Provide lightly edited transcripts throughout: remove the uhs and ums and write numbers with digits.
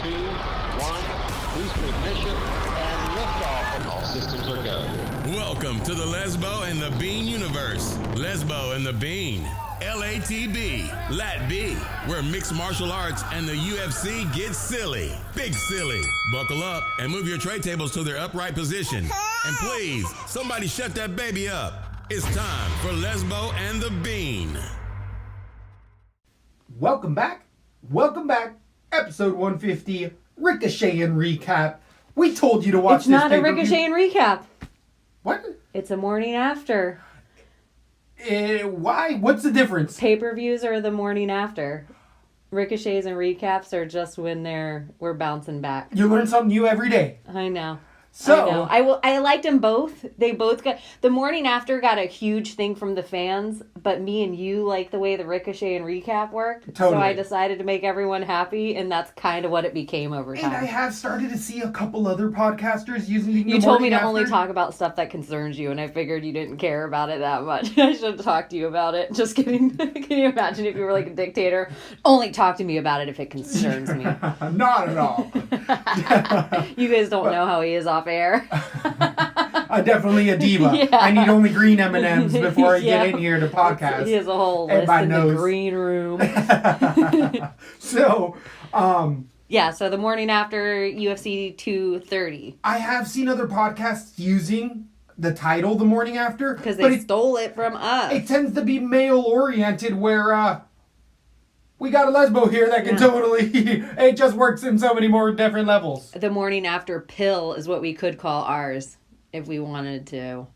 2, 1, boost ignition, and liftoff, and all systems are go. Welcome to the Lesbo and the Bean universe. Lesbo and the Bean. LaTB, LaTB, where mixed martial arts and the UFC get silly. Big silly. Buckle up and move your tray tables to their upright position. And please, somebody shut that baby up. It's time for Lesbo and the Bean. Welcome back. Episode 150, Ricochet and Recap. We told you to watch It's this not a pay-per-view. Ricochet and Recap. What? It's a morning after. Why? What's the difference? Pay-per-views are the morning after. Ricochets and recaps are just when we're bouncing back. You learn something new every day. I know. So I liked them both. They both got the morning after got a huge thing from the fans, but me and you like the way the Ricochet and recap worked. Totally. So I decided to make everyone happy, and that's kind of what it became over time. And I have started to see a couple other podcasters using the You told me to morning only after. talk about stuff that concerns you, and I figured you didn't care about it that much. I should have talked to you about it. Just kidding. Can you imagine if you were like a dictator? Only talk to me about it if it concerns me. Not at all. You guys don't know how he is off air. Definitely a diva. Yeah. I need only green M&Ms before I Yeah. get in here to podcast. He has a whole And list my in nose. the green room. So, Yeah, so the morning after UFC 230. I have seen other podcasts using the title the morning after. Because but they stole it from us. it tends to be male-oriented where, we got a lesbo here that can totally... It just works in so many more different levels. The morning after pill is what we could call ours if we wanted to.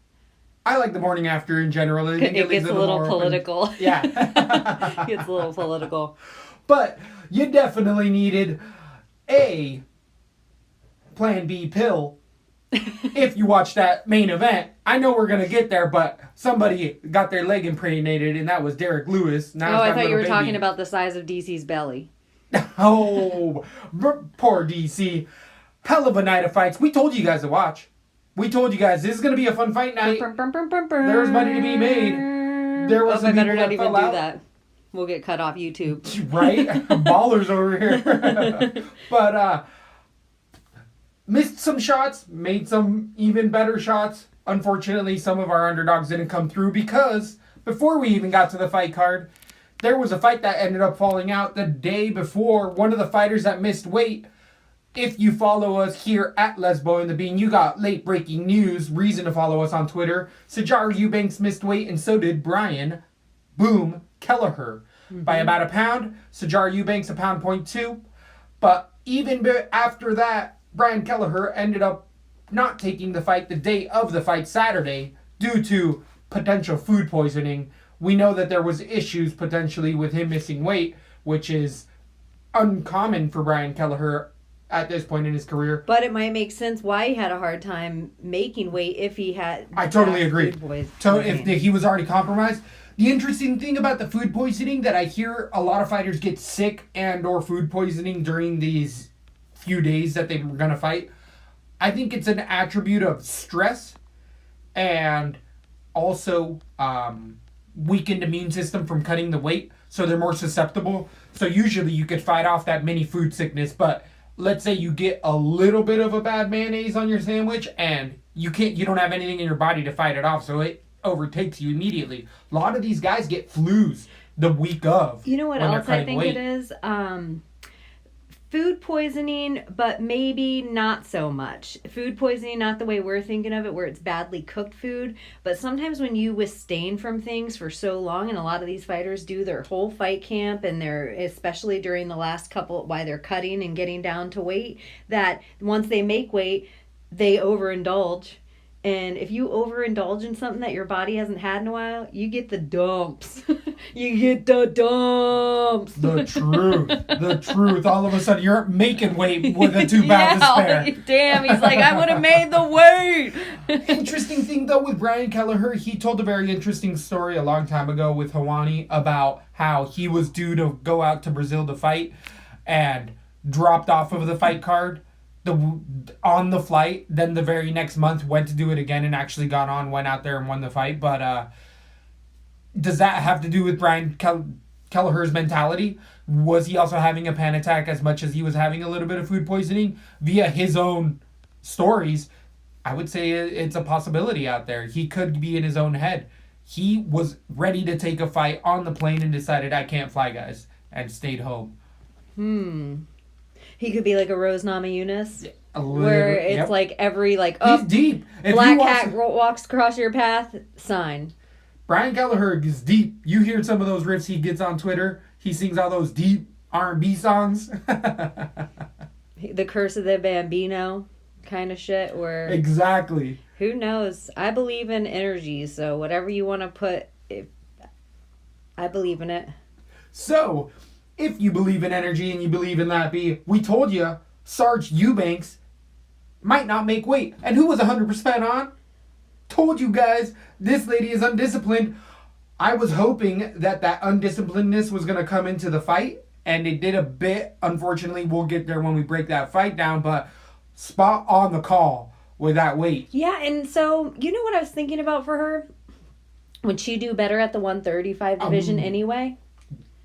I like the morning after in general. I think It leaves gets a more little open. political. Yeah. It gets a little political. But you definitely needed a Plan B pill if you watch that main event. I know we're going to get there, but somebody got their leg impregnated, and that was Derek Lewis. Now I thought you were talking about the size of DC's belly. Oh, poor DC. Hell of a night of fights. We told you guys to watch. We told you guys this is going to be a fun fight night. There's money to be made. There was I better people not that even fell do out. that. We'll get cut off YouTube. Right? Ballers over here. But, missed some shots, made some even better shots. Unfortunately, some of our underdogs didn't come through because before we even got to the fight card, there was a fight that ended up falling out the day before. One of the fighters that missed weight. If you follow us here at Lesbo and the Bean, you got late breaking news, reason to follow us on Twitter. Sajar Eubanks missed weight, and so did Brian Boom Kelleher by about a pound. Sajar Eubanks a pound 0.2. But even after that, Brian Kelleher ended up not taking the fight the day of the fight Saturday due to potential food poisoning. We know that there was issues potentially with him missing weight, which is uncommon for Brian Kelleher at this point in his career. But it might make sense why he had a hard time making weight if he had... I totally agree. food So poisoning. if he was already compromised. The interesting thing about the food poisoning that I hear a lot of fighters get sick and or food poisoning during these few days that they were going to fight. I think it's an attribute of stress and also weakened immune system from cutting the weight. So they're more susceptible. So usually you could fight off that mini food sickness, but let's say you get a little bit of a bad mayonnaise on your sandwich and you don't have anything in your body to fight it off, so it overtakes you immediately. A lot of these guys get flus the week of. You know what when they're else I cutting think weight. it is? Food poisoning, but maybe not so much. Food poisoning, not the way we're thinking of it, where it's badly cooked food, but sometimes when you withstand from things for so long, and a lot of these fighters do their whole fight camp, and they're, especially during the last couple, while they're cutting and getting down to weight, that once they make weight, they overindulge. And if you overindulge in something that your body hasn't had in a while, you get the dumps. You get the dumps. The truth. The truth. All of a sudden, you're making weight with a 2 pound to spare. Damn, he's like, I would have made the weight. Interesting thing, though, with Brian Kelleher, he told a very interesting story a long time ago with Hawani about how he was due to go out to Brazil to fight and dropped off of the fight card on the flight. Then the very next month went to do it again and actually went out there and won the fight. But does that have to do with Brian Kelleher's mentality? Was he also having a panic attack as much as he was having a little bit of food poisoning via his own stories? I would say it's a possibility out there. He could be in his own head. He was ready to take a fight on the plane and decided, I can't fly, guys, and stayed home. He could be like a Rose Namajunas, Little, where it's like every like he's deep. If black you watch, cat walks across your path, sign. Brian Kelleher is deep. You hear some of those riffs he gets on Twitter. He sings all those deep R&B songs. The Curse of the Bambino kind of shit. Where exactly. Who knows? I believe in energy, so whatever you want to put, I believe in it. So, if you believe in energy and you believe in LaTB, we told you Sarge Eubanks might not make weight. And who was 100% on? Told you guys, this lady is undisciplined. I was hoping that undisciplinedness was going to come into the fight, and it did a bit. Unfortunately, we'll get there when we break that fight down, but spot on the call with that weight. Yeah, and so, you know what I was thinking about for her? Would she do better at the 135 division anyway?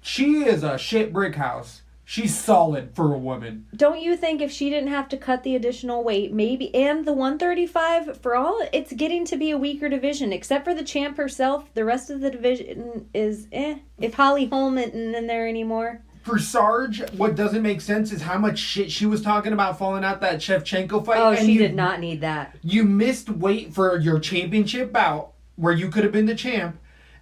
She is a shit brick house. She's solid for a woman. Don't you think if she didn't have to cut the additional weight, maybe, and the 135, for all, it's getting to be a weaker division, except for the champ herself, the rest of the division is if Holly Holm isn't in there anymore. For Sarge, what doesn't make sense is how much shit she was talking about falling out that Shevchenko fight. Oh, and she did not need that. You missed weight for your championship bout, where you could have been the champ,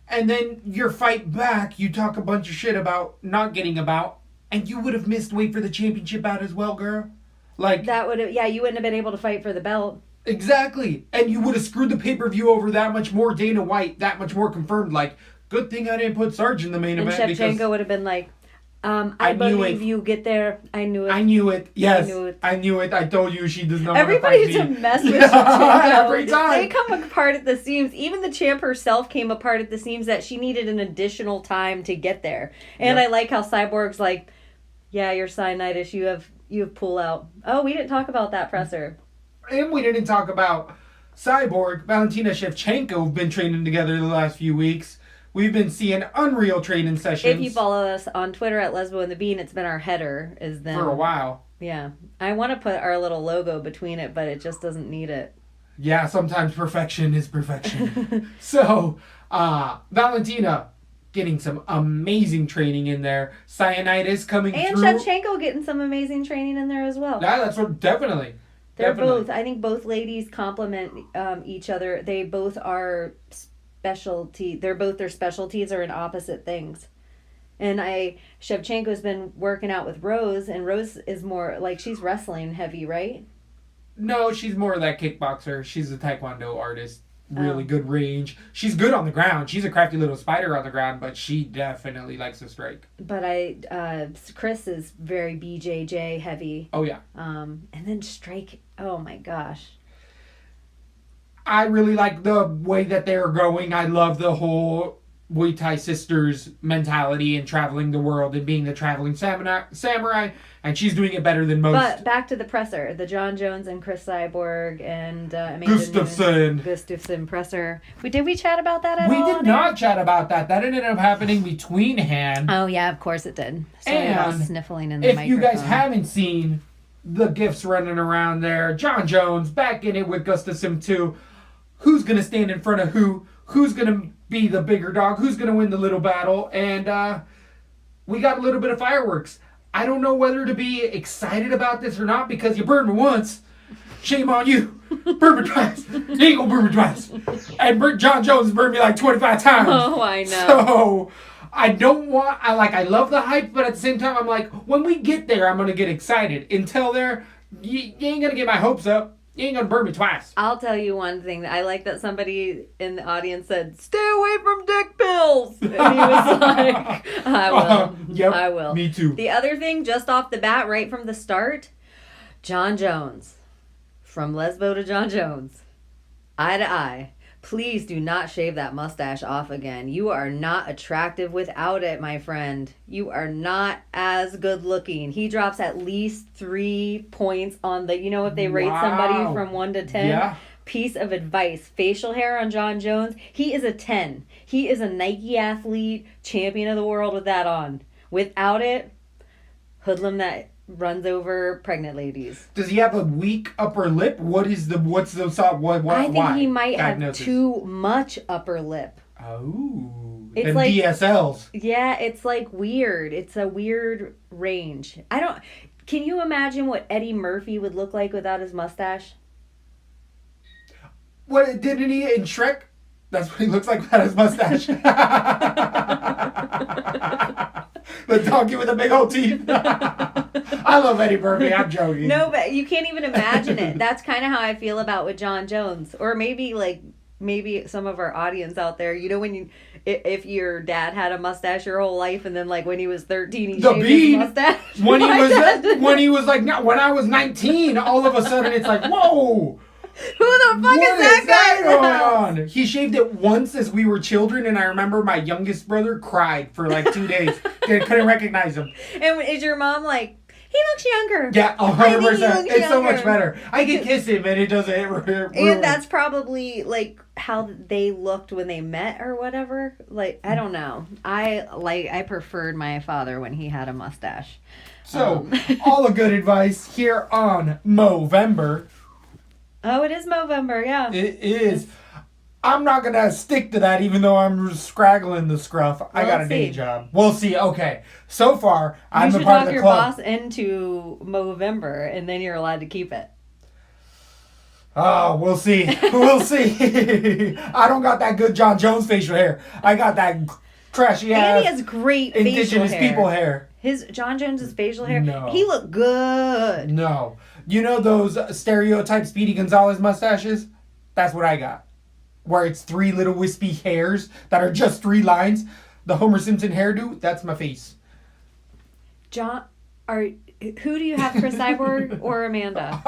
and then your fight back, you talk a bunch of shit about not getting a bout, and you would have missed weight for the championship bout as well, girl. Like that would have, you wouldn't have been able to fight for the belt. Exactly. And you would have screwed the pay-per-view over that much more. Dana White, that much more confirmed. Like, good thing I didn't put Sarge in the main and event. Shevchenko would have been like, I believe you get there. I knew it. I knew it. Yes. I knew it. I told you she does not Everybody want to to fight me. mess with Shevchenko. Every time. They come apart at the seams. Even the champ herself came apart at the seams that she needed an additional time to get there. And Yep. I like how Cyborg's like, yeah, you're cyanitis. You have pull out. Oh, we didn't talk about that presser. And we didn't talk about Cyborg. Valentina Shevchenko have been training together the last few weeks. We've been seeing unreal training sessions. If you follow us on Twitter at Lesbo and the Bean, it's been our header. Is them. For a while. Yeah. I want to put our little logo between it, but it just doesn't need it. Yeah, sometimes perfection is perfection. So, Valentina getting some amazing training in there. Cyanitis coming and through. And Shevchenko getting some amazing training in there as well. Yeah, that's what, definitely. They're Definitely. both, I think both ladies complement each other. They both are specialty. Their specialties are in opposite things. And Shevchenko's been working out with Rose, and Rose is more, like, she's wrestling heavy, right? No, she's more of that kickboxer. She's a taekwondo artist. Really good range. She's good on the ground. She's a crafty little spider on the ground, but she definitely likes to strike. But Chris is very BJJ heavy. Oh, yeah. And then strike, oh my gosh. I really like the way that they're going. I love the whole Muay Thai sisters mentality and traveling the world and being the traveling samurai, and she's doing it better than most. But back to the presser, the Jon Jones and Chris Cyborg and Gustafsson presser. Did we chat about that at all? We did not chat about that. That ended up happening between hand. Oh yeah, of course it did. Sorry about sniffling in the microphone. If you guys haven't seen the gifs running around there, Jon Jones back in it with Gustafsson too. Who's gonna stand in front of who? Who's gonna be the bigger dog? Who's going to win the little battle? And we got a little bit of fireworks. I don't know whether to be excited about this or not because you burned me once. Shame on you. Burn me twice. You ain't gonna burn me twice. And Jon Jones burned me like 25 times. Oh, I know. So I don't want, I love the hype, but at the same time, I'm like, when we get there, I'm going to get excited. Until there, you ain't going to get my hopes up. You ain't gonna burn me twice. I'll tell you one thing. I like that somebody in the audience said, "Stay away from dick pills." And he was like, "I will. Yep, I will." Me too. The other thing, just off the bat, right from the start, Jon Jones, from Lesbo to Jon Jones, eye to eye. Please do not shave that mustache off again. You are not attractive without it, my friend. You are not as good looking. He drops at least 3 points on the, if they rate somebody from 1 to 10. Yeah. piece of advice. Facial hair on Jon Jones. He is a 10. He is a Nike athlete, champion of the world with that on. Without it, hoodlum that runs over pregnant ladies. Does he have a weak upper lip? What's the I think why? he might Diagnosis. have too much upper lip. Oh. It's Them like DSLs. Yeah, it's like weird. It's a weird range. Can you imagine what Eddie Murphy would look like without his mustache? What didn't he in Shrek? That's what he looks like without his mustache. The donkey with the big old teeth. I love Eddie Murphy. I'm joking. No, but you can't even imagine it. That's kind of how I feel about with Jon Jones. Or maybe some of our audience out there, when if your dad had a mustache your whole life and then when he was 13 he shaved his mustache. When I was 19, all of a sudden it's like, whoa. Who the fuck is that guy going on? He shaved it once as we were children, and I remember my youngest brother cried for 2 days. They couldn't recognize him. And is your mom he looks younger? Yeah, 100%. It's so much better. I can kiss him, and it doesn't. And that's probably how they looked when they met or whatever. I don't know. I preferred my father when he had a mustache. So, all the good advice here on Movember. Oh, it is Movember, yeah. It is. I'm not going to stick to that even though I'm scraggling the scruff. I got a day job. We'll see. Okay. So far, I'm a part of the club. You should talk your boss into Movember and then you're allowed to keep it. Oh, we'll see. We'll see. I don't got that good Jon Jones facial hair. I got that trashy ass. And he has great indigenous facial hair. People hair. His Jon Jones's facial hair. No. He looked good. No. You know those stereotype Speedy Gonzalez mustaches? That's what I got. Where it's 3 little wispy hairs that are just 3 lines. The Homer Simpson hairdo, that's my face. John, who do you have for Cyborg or Amanda?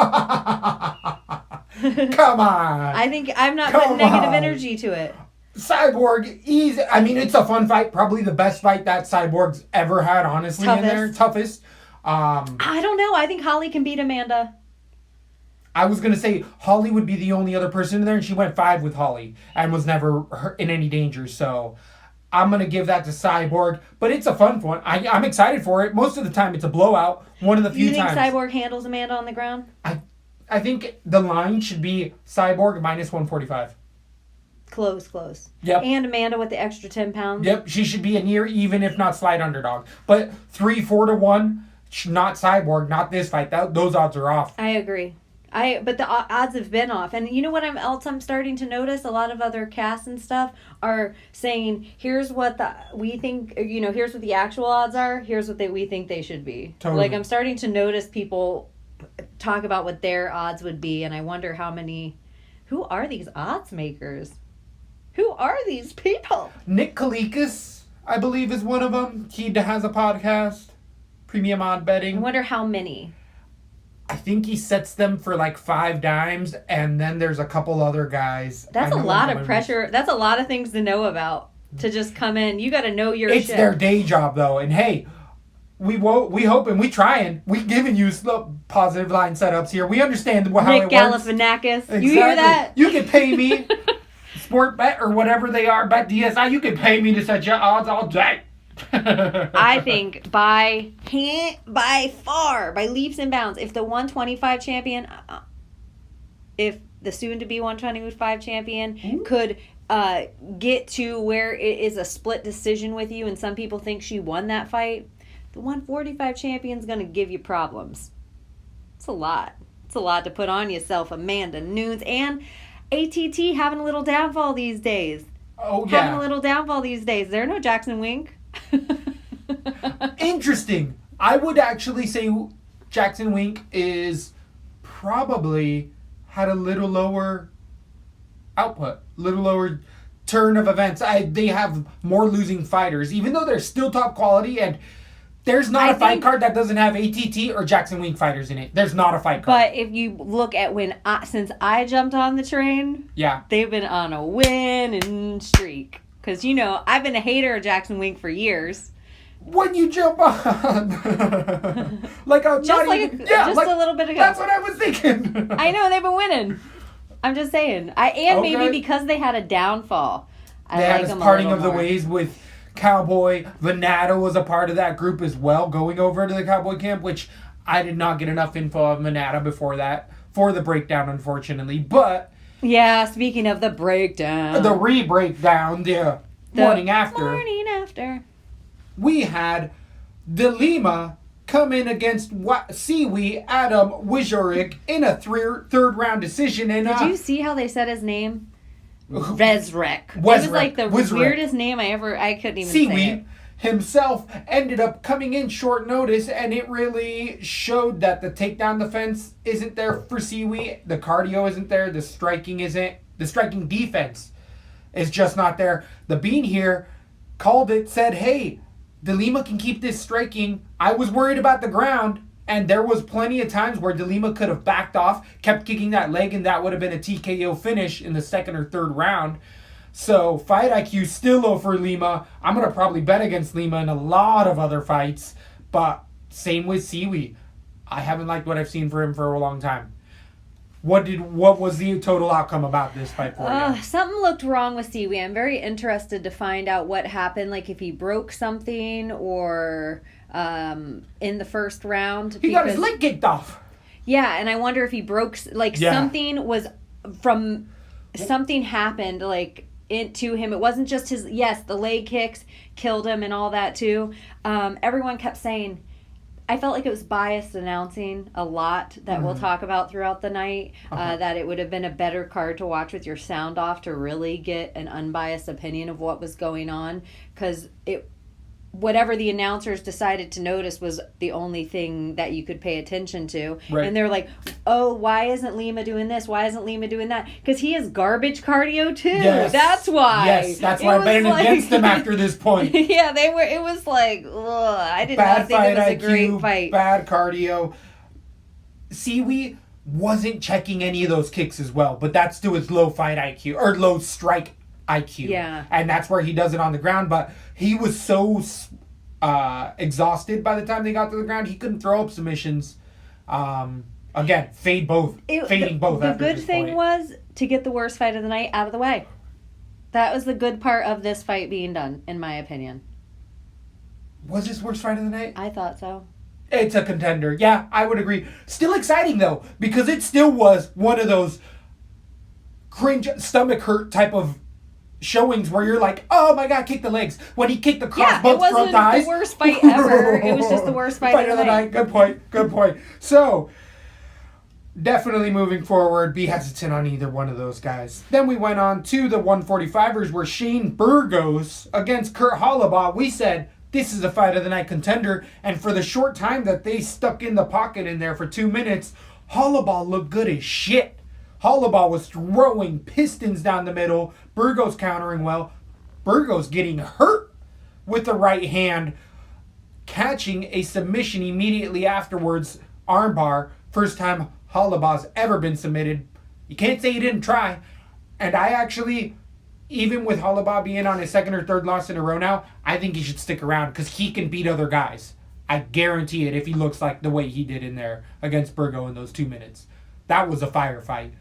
Come on. I think I'm not putting negative energy to it. Cyborg, easy. I mean, it's a fun fight. Probably the best fight that Cyborg's ever had, honestly, in there. Toughest. I don't know. I think Holly can beat Amanda. I was going to say Holly would be the only other person in there, and she went 5 with Holly and was never in any danger. So I'm going to give that to Cyborg. But it's a fun one. I'm excited for it. Most of the time, it's a blowout. One of the few times. You think Cyborg handles Amanda on the ground? I think the line should be Cyborg minus 145. Close. Yep. And Amanda with the extra 10 pounds. Yep. She should be a near even, if not slight underdog. But 3-4 to 1, not Cyborg, not this fight. Those odds are off. I agree. But the odds have been off. And you know what I'm starting to notice? A lot of other casts and stuff are saying, here's what we think, here's what the actual odds are. Here's what we think they should be. Totally. I'm starting to notice people talk about what their odds would be. And I wonder who are these odds makers? Who are these people? Nick Kalikas, I believe, is one of them. He has a podcast. Premium odd betting. I wonder how many. I think he sets them for 5 dimes, and then there's a couple other guys. That's a lot of pressure. That's a lot of things to know about to just come in. You got to know your shit. It's their day job, though. And hey, we hope and we trying. We giving you positive line setups here. We understand how Nick it works. Galifianakis. Exactly. You hear that? You can pay me. Sport bet or whatever they are, bet DSI. You can pay me to set your odds all day. I think by far, by leaps and bounds, if the 125 champion, if the soon-to-be 125 champion could get to where it is a split decision with you, and some people think she won that fight, the 145 champion's going to give you problems. It's a lot. It's a lot to put on yourself, Amanda Nunes, and ATT having a little downfall these days. Oh, yeah. Having a little downfall these days. There no Jackson Wink. Interesting. I would actually say Jackson Wink is probably had a little lower output, little lower turn of events. They have more losing fighters, even though they're still top quality, and there's not a fight card that doesn't have ATT or Jackson Wink fighters in it. There's not a fight card. But if you look at since I jumped on the train, yeah, they've been on a winning streak. Because, I've been a hater of Jackson Wink for years. When you jump on. Just a little bit ago. That's what I was thinking. I know, they've been winning. I'm just saying. Maybe Okay. because they had a downfall. They had this parting of the ways with Cowboy. Venata was a part of that group as well, going over to the Cowboy camp, which I did not get enough info of Venata before that, for the breakdown, unfortunately. But Yeah, speaking of the breakdown. the re-breakdown, the morning after, Morning after. we had De Lima come in against Siwi Adam Wijorik in a third round decision. And Did you see how they said his name? Vezrek. It was like the Wizrek. weirdest name I couldn't even say Siwi it. himself ended up coming in short notice, and it really showed that the takedown defense isn't there for Siwi. The cardio isn't there. The striking isn't. The striking defense is just not there. The Bean here called it, said, hey, De Lima can keep this striking. I was worried about the ground, and there was plenty of times where De Lima could have backed off, kept kicking that leg, and that would have been a TKO finish in the second or third round. So, fight IQ still low for Lima. I'm going to probably bet against Lima in a lot of other fights. But same with Siwi. I haven't liked what I've seen for him for a long time. What was the total outcome about this fight for you? Something looked wrong with Siwi. I'm very interested to find out what happened, like if he broke something or in the first round. He got his leg kicked off. Yeah, and I wonder if he broke, something was from, something happened, to him. It wasn't just the leg kicks killed him and all that too. Everyone kept saying, I felt like it was biased announcing a lot that we'll talk about throughout the night, that it would have been a better card to watch with your sound off to really get an unbiased opinion of what was going on, because whatever the announcers decided to notice was the only thing that you could pay attention to. Right. And they're like, oh, why isn't Lima doing this? Why isn't Lima doing that? Because he has garbage cardio too. Yes. That's why. Yes, that's why I'm betting against him after this point. Yeah, it was like, ugh, I did not think it was a great fight. Bad cardio. Siwi wasn't checking any of those kicks as well, but that's to his low fight IQ, or low strike IQ. Yeah. And that's where he does it on the ground, but he was so exhausted by the time they got to the ground, he couldn't throw up submissions. Again, fading both. The After good this thing point. was to get the worst fight of the night out of the way. That was the good part of this fight being done, in my opinion. Was this worst fight of the night? I thought so. It's a contender. Yeah, I would agree. Still exciting, though, because it still was one of those cringe, stomach hurt type of showings where you're like, oh my God, kick the legs. When he kicked the crossbones front thighs. It wasn't the worst fight ever. It was just the worst fight of the night. Good point. So, definitely moving forward, be hesitant on either one of those guys. Then we went on to the 145ers where Shane Burgos against Kurt Hollabaugh. We said, this is a fight of the night contender. And for the short time that they stuck in the pocket in there for 2 minutes, Hollabaugh looked good as shit. Hollabaugh was throwing pistons down the middle. Burgos countering well. Burgos getting hurt with the right hand, catching a submission immediately afterwards. Armbar. First time Hollabaugh's ever been submitted. You can't say he didn't try. And I actually, even with Hollabaugh being on his second or third loss in a row now, I think he should stick around because he can beat other guys. I guarantee it if he looks like the way he did in there against Burgo in those 2 minutes. That was a firefight.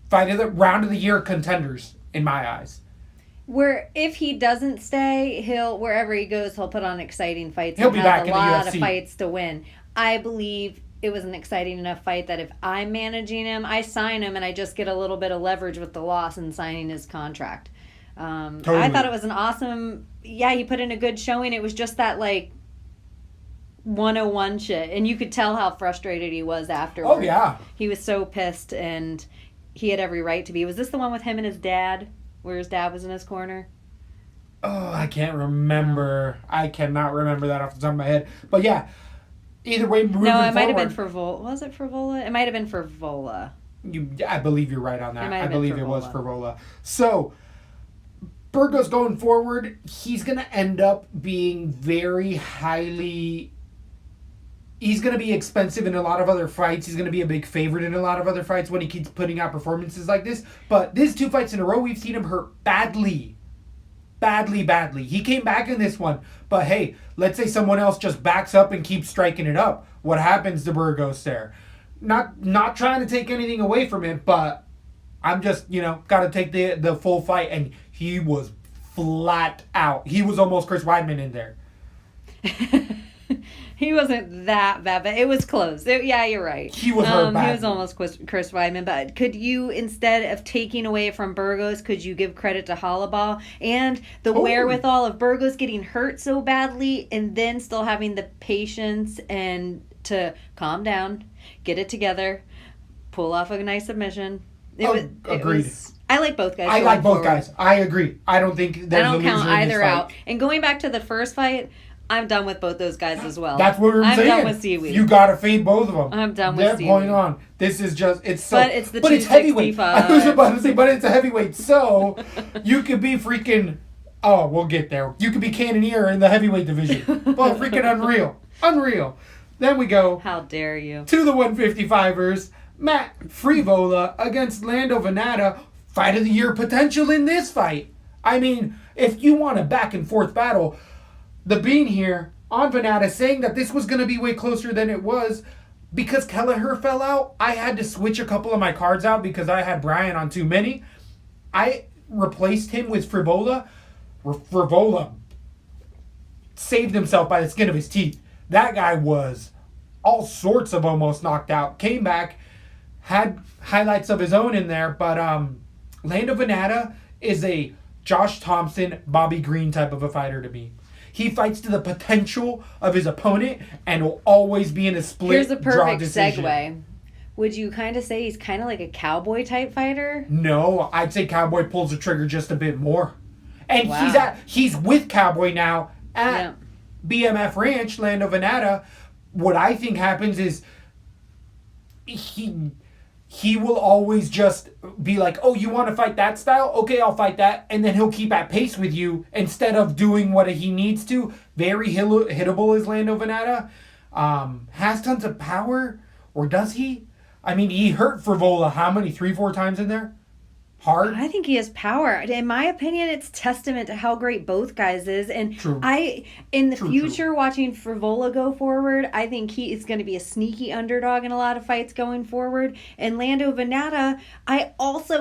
Fight of the round of the year contenders in my eyes. Where if he doesn't stay, wherever he goes, he'll put on exciting fights. He'll be back a in the lot of UFC. fights to win. I believe it was an exciting enough fight that if I'm managing him, I sign him and I just get a little bit of leverage with the loss and signing his contract. Totally. I thought it was an awesome. Yeah, he put in a good showing. It was just that 101 shit, and you could tell how frustrated he was afterwards. Oh yeah. He was so pissed, and he had every right to be. Was this the one with him and his dad, where his dad was in his corner? Oh, I can't remember. I cannot remember that off the top of my head. But yeah, either way, moving No, it might have forward- been for Vola. Was it for Vola? It might have been for Vola. I believe you're right on It that. might I have been believe for it was Vola. for Vola. So, Burgos going forward, he's going to end up being very highly... He's going to be expensive in a lot of other fights. He's going to be a big favorite in a lot of other fights when he keeps putting out performances like this. But these 2 fights in a row, we've seen him hurt badly. Badly. He came back in this one. But hey, let's say someone else just backs up and keeps striking it up. What happens to Burgos there? Not trying to take anything away from it, but I'm just, got to take the full fight. And he was flat out. He was almost Chris Weidman in there. He wasn't that bad, but it was close. Yeah, you're right. He was hurt bad. He was almost Chris Weidman. But could you, instead of taking away from Burgos, could you give credit to Hollabaugh and the wherewithal of Burgos getting hurt so badly and then still having the patience and to calm down, get it together, pull off a nice submission? Agreed. I like both guys. I like both guys. I agree. I don't think there's a loser in this fight. I don't count either out. And going back to the first fight, I'm done with both those guys as well. That's what I'm saying. I'm done with Seaweed. You gotta fade both of them. I'm done with Seaweed. Point on. This is just, it's so... But it's the But it's heavyweight. I was about to say, but it's a heavyweight. So, you could be freaking... Oh, we'll get there. You could be Cannoneer in the heavyweight division. Well, freaking unreal. Unreal. Then we go... How dare you. To the 155ers. Matt Frevola against Lando Venata. Fight of the year potential in this fight. I mean, if you want a back and forth battle... The Bean here on Venata saying that this was going to be way closer than it was because Kelleher fell out. I had to switch a couple of my cards out because I had Brian on too many. I replaced him with Frevola. Frevola saved himself by the skin of his teeth. That guy was all sorts of almost knocked out. Came back, had highlights of his own in there, but Lando Venata is a Josh Thompson, Bobby Green type of a fighter to me. He fights to the potential of his opponent and will always be in a split Here's a draw perfect decision. segue. Would you kind of say he's kind of like a cowboy type fighter? No, I'd say Cowboy pulls the trigger just a bit more. And Wow. he's with Cowboy now at BMF Ranch, Lando Venata. What I think happens is he will always just be like, oh, you want to fight that style? Okay, I'll fight that. And then he'll keep at pace with you instead of doing what he needs to. Very hittable is Lando Venata. Has tons of power, or does he? I mean, he hurt Frevola how many? 3-4 times in there? Hard? I think he has power. In my opinion, it's testament to how great both guys is. And True. In the future, watching Frevola go forward, I think he is going to be a sneaky underdog in a lot of fights going forward. And Lando Venata,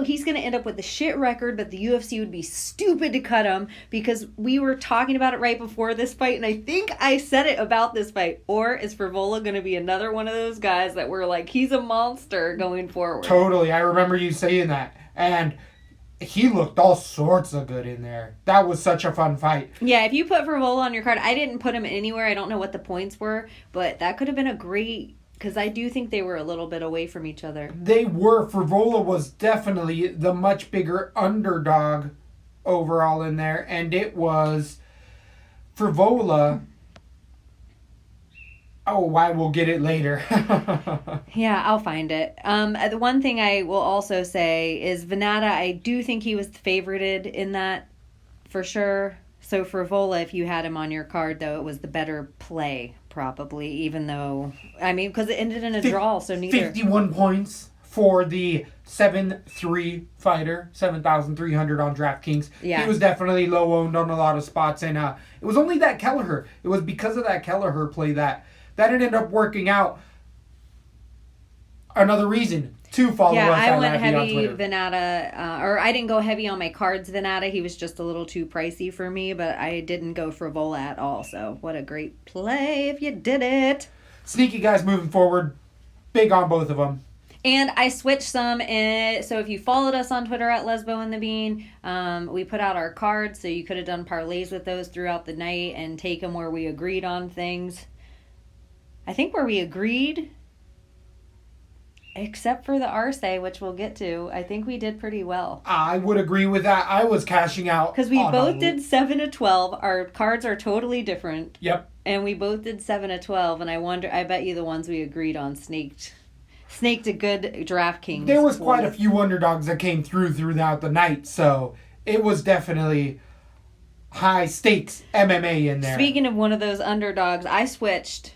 he's going to end up with a shit record, but the UFC would be stupid to cut him because we were talking about it right before this fight, and I think I said it about this fight. Or is Frevola going to be another one of those guys that were like, he's a monster going forward? Totally. I remember you saying that. And he looked all sorts of good in there. That was such a fun fight. Yeah, if you put Frevola on your card, I didn't put him anywhere. I don't know what the points were, but that could have been a great... Because I do think they were a little bit away from each other. They were. Frevola was definitely the much bigger underdog overall in there. And it was Frevola... Oh, I will get it later. Yeah, I'll find it. The one thing I will also say is Venata, I do think he was favorited in that for sure. So Frevola, if you had him on your card, though, it was the better play, probably, even though, because it ended in a draw, so neither. 51 points for the 7-3 fighter, 7,300 on DraftKings. Yeah. He was definitely low owned on a lot of spots, and it was only that Kelleher. It was because of that Kelleher play that ended up working out. Another reason to follow us. I went heavy on Twitter. Venata, or I didn't go heavy on my cards Venata. He was just a little too pricey for me, but I didn't go Frevola at all. So what a great play if you did it. Sneaky guys moving forward. Big on both of them. And I switched some. So if you followed us on Twitter at Lesbo and the Bean, we put out our cards. So you could have done parlays with those throughout the night and take them where we agreed on things. I think where we agreed, except for the Arce, which we'll get to, I think we did pretty well. I would agree with that. I was cashing out. Because we both did 7-12. Our cards are totally different. Yep. And we both did 7-12. And I bet you the ones we agreed on snaked a good DraftKings. There was quite a few underdogs that came throughout the night. So it was definitely high stakes MMA in there. Speaking of one of those underdogs, I switched.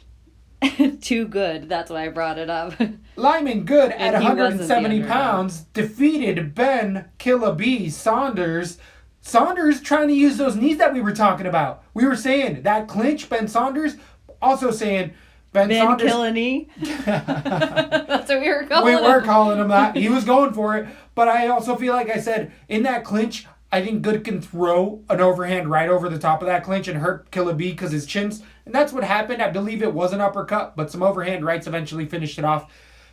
Too good. That's why I brought it up. Lyman Good at And he wasn't 170 the pounds defeated Ben Killa B Saunders. Saunders trying to use those knees that we were talking about. We were saying that clinch, Ben Saunders. Also saying Ben Saunders. Kill a knee. That's what we were calling We were him. calling him that. He was going for it. But I also feel like I said, in that clinch, I think Good can throw an overhand right over the top of that clinch and hurt Killer B because his chin's. And that's what happened. I believe it was an uppercut, but some overhand rights eventually finished it off.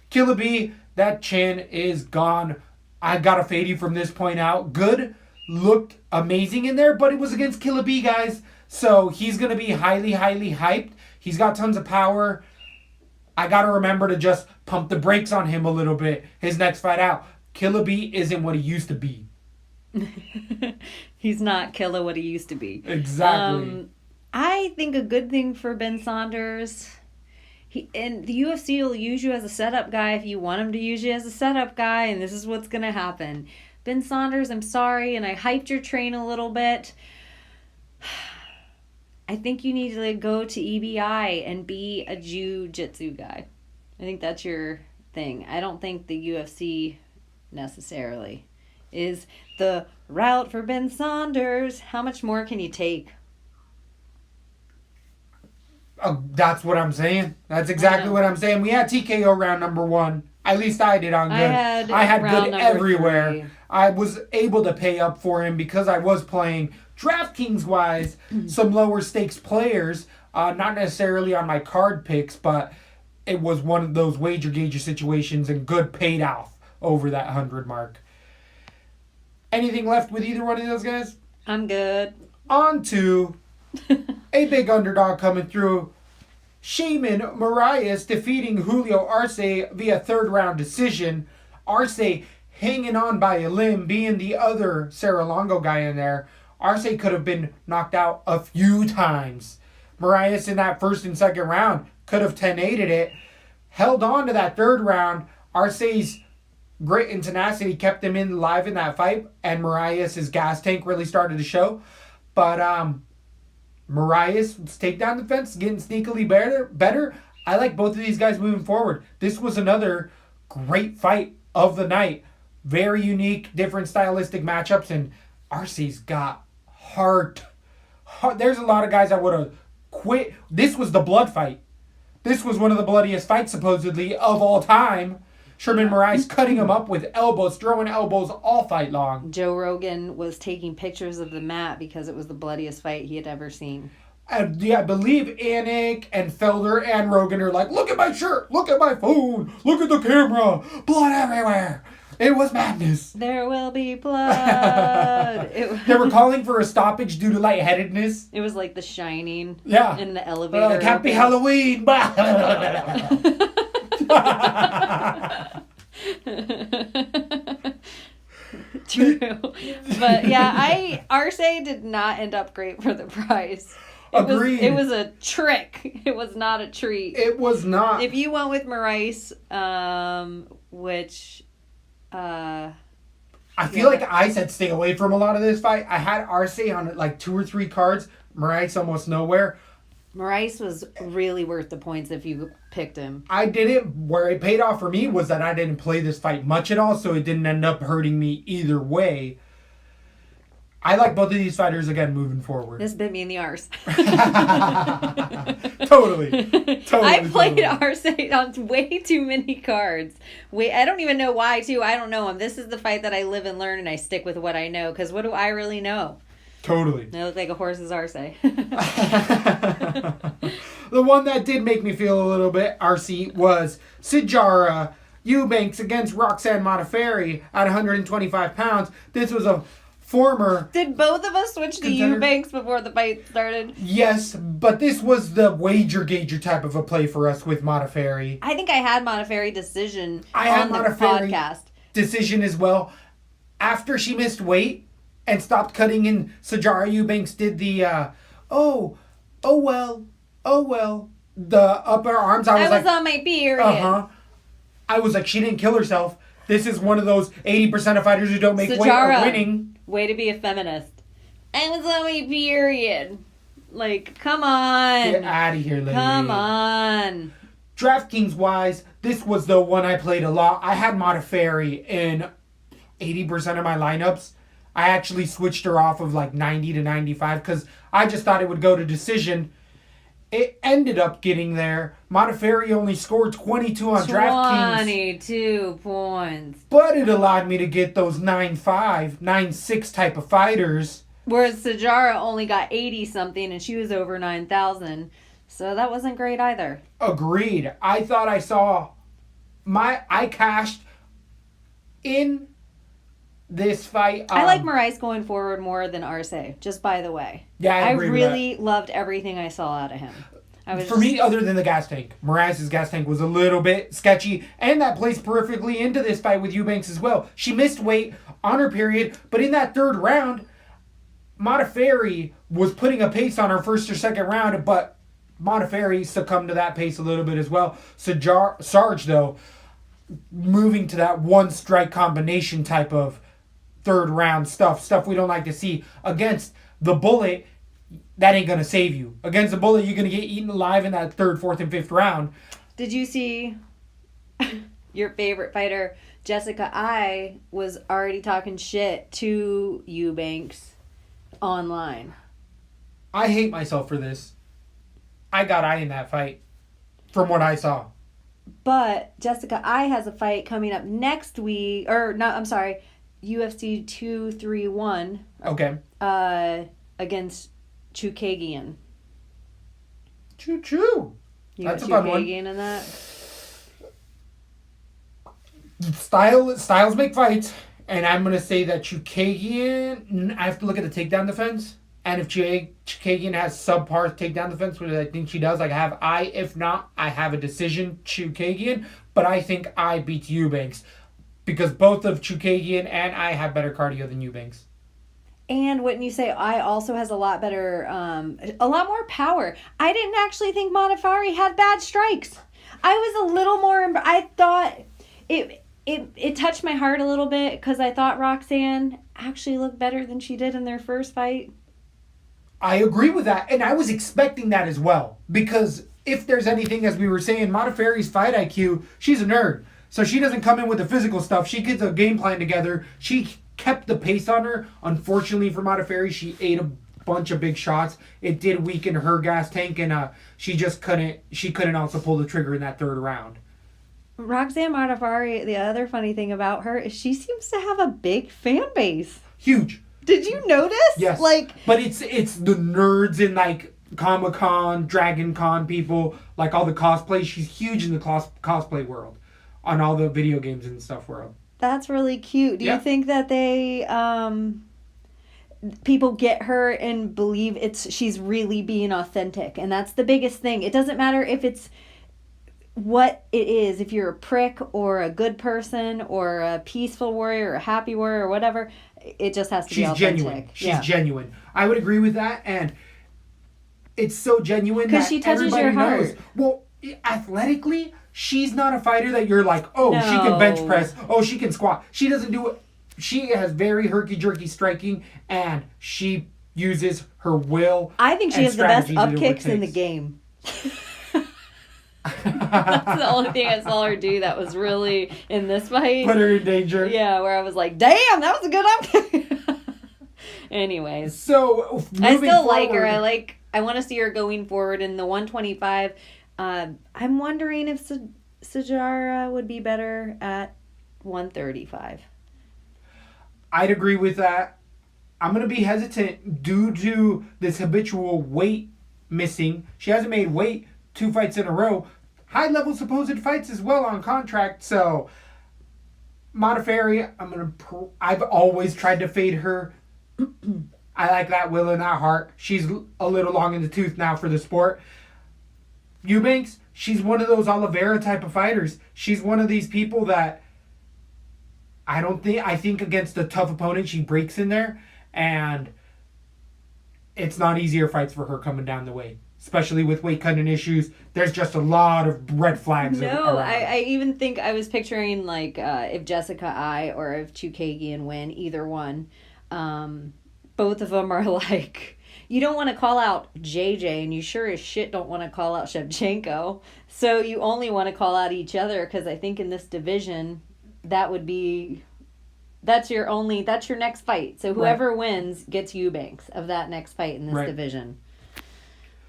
Killer B, that chin is gone. I got to fade you from this point out. Good looked amazing in there, but it was against Killer B, guys. So he's going to be highly, highly hyped. He's got tons of power. I got to remember to just pump the brakes on him a little bit. His next fight out. Killer B isn't what he used to be. He's not Killer what he used to be. Exactly. I think a good thing for Ben Saunders, and the UFC will use you as a setup guy if you want him to use you as a setup guy, and this is what's going to happen. Ben Saunders, I'm sorry, and I hyped your train a little bit. I think you need to go to EBI and be a jiu-jitsu guy. I think that's your thing. I don't think the UFC necessarily is the route for Ben Saunders. How much more can you take? That's what I'm saying. That's exactly what I'm saying. We had TKO round number 1. At least I did on Good. I had round Good number everywhere. 3. I was able to pay up for him because I was playing DraftKings-wise some lower stakes players. Not necessarily on my card picks, but it was one of those wager gauger situations, and Good paid off over that 100 mark. Anything left with either one of those guys? I'm good. On to a big underdog coming through. Shaman Marias defeating Julio Arce via third round decision. Arce hanging on by a limb, being the other Serra-Longo guy in there. Arce could have been knocked out a few times. Marias in that first and second round could have 10-8'd it. Held on to that third round. Arce's grit and tenacity kept him alive in that fight, and Marias' gas tank really started to show. But Marias' takedown defense getting sneakily better. I like both of these guys moving forward. This was another great fight of the night. Very unique, different stylistic matchups, and Arce's got heart. There's a lot of guys that would have quit. This was the blood fight. This was one of the bloodiest fights, supposedly, of all time. Sherman Moraes cutting him up with elbows, throwing elbows all fight long. Joe Rogan was taking pictures of the mat because it was the bloodiest fight he had ever seen. Yeah, I believe Anik and Felder and Rogan are like, look at my shirt, look at my phone, look at the camera, blood everywhere. It was madness. There will be blood. They were calling for a stoppage due to lightheadedness. It was like The Shining. Yeah. In the elevator. Like, happy Halloween. True. But yeah, Arce did not end up great for the price. Agreed. It was a trick. It was not a treat. It was not. If you went with Moraes, which I feel like I said stay away from a lot of this fight. I had Arce on like 2 or 3 cards. Moraes almost nowhere. Moraes was really worth the points if you picked him. I didn't. Where it paid off for me was that I didn't play this fight much at all, so it didn't end up hurting me either way. I like both of these fighters again moving forward. This bit me in the arse. Totally. I played Arce on way too many cards. I don't even know why, too. I don't know him. This is the fight that I live and learn, and I stick with what I know, because what do I really know? Totally. I look like a horse's Arce. The one that did make me feel a little bit arsey was Sijara Eubanks against Roxanne Modafferi at 125 pounds. This was a former... Did both of us switch to Eubanks before the fight started? Yes, but this was the wager gauger type of a play for us with Modafferi. I think I had Modafferi decision on the Modafferi podcast. Decision as well. After she missed weight and stopped cutting in, Sijara Eubanks did the, oh well. The upper arms. I was like, on my period. I was like, she didn't kill herself. This is one of those 80% of fighters who don't make weight are winning. Way to be a feminist. I was on my period. Like, come on. Get out of here, lady. Come on. DraftKings wise, this was the one I played a lot. I had Modafferi in 80% of my lineups. I actually switched her off of like 90 to 95 because I just thought it would go to decision. It ended up getting there. Modafferi only scored 22 on DraftKings. 22 points. But it allowed me to get those 9-5, 9-6 type of fighters. Whereas Sajara only got 80-something, and she was over 9,000. So that wasn't great either. Agreed. I thought I saw... I cashed in this fight. I like Moraes going forward more than Arce, just by the way. Yeah, I agree with really loved everything I saw out of him. Me, other than the gas tank, Moraes' gas tank was a little bit sketchy, and that plays perfectly into this fight with Eubanks as well. She missed weight on her period, but in that third round, Modafferi was putting a pace on her first or second round, but Modafferi succumbed to that pace a little bit as well. Sarge, though, moving to that one strike combination type of third round stuff we don't like to see against the Bullet. That ain't gonna save you. Against the Bullet, you're gonna get eaten alive in that third, fourth, and fifth round. Did you see your favorite fighter, Jessica I, was already talking shit to Eubanks online? I hate myself for this. I got I in that fight, from what I saw. But Jessica I has a fight coming up next week, or no, I'm sorry, UFC 231. Okay. Against Chukagian. Choo-choo. That's a fun one. Chukagian in that? Styles make fights, and I'm going to say that Chukagian, I have to look at the takedown defense, and if Chukagian has subpar takedown defense, which I think she does, if not, I have a decision, Chukagian, but I think I beat Eubanks, because both of Chukagian and I have better cardio than Eubanks. And wouldn't you say I also has a lot better, a lot more power. I didn't actually think Modafferi had bad strikes. I was a little more, I thought it touched my heart a little bit because I thought Roxanne actually looked better than she did in their first fight. I agree with that, and I was expecting that as well, because if there's anything, as we were saying, Modafferi's fight IQ, she's a nerd. So she doesn't come in with the physical stuff. She gets a game plan together. She kept the pace on her. Unfortunately for Modafferi, she ate a bunch of big shots. It did weaken her gas tank, and she just couldn't also pull the trigger in that third round. Roxanne Modafferi, the other funny thing about her is she seems to have a big fan base. Huge. Did you notice? Yes. But it's the nerds in Comic-Con, Dragon Con people, all the cosplay. She's huge in the cosplay world, on all the video games and stuff world. That's really cute. Do you think that they people get her and believe she's really being authentic? And that's the biggest thing. It doesn't matter if it's what it is, if you're a prick or a good person or a peaceful warrior or a happy warrior or whatever, it just has to be authentic. She's genuine. I would agree with that, and it's so genuine that she touches everybody your heart. knows. Well, athletically, she's not a fighter that you're like, oh, No. she can bench press, oh, she can squat. She doesn't do it. She has very herky-jerky striking, and she uses her will. I think she has the best up strategy kicks that it in the takes. game. That's the only thing I saw her do that was really in this fight. Put her in danger. Yeah, where I was like, damn, that was a good up kick. Anyways. So, I still forward, like her. I want to see her going forward in the 125. I'm wondering if Sajara would be better at 135. I'd agree with that. I'm going to be hesitant due to this habitual weight missing. She hasn't made weight 2 fights in a row. High-level supposed fights as well on contract. So, Modafferi, I've always tried to fade her. I like that will in that heart. She's a little long in the tooth now for the sport. Eubanks, she's one of those Oliveira type of fighters. She's one of these people that I think against a tough opponent, she breaks in there, and it's not easier fights for her coming down the way. Especially with weight cutting issues, there's just a lot of red flags. No, I even think I was picturing if Jessica I or if Chukagian win, either one. Both of them are you don't want to call out JJ, and you sure as shit don't want to call out Shevchenko. So you only want to call out each other, because I think in this division, that's your next fight. So whoever wins gets Eubanks of that next fight in this division.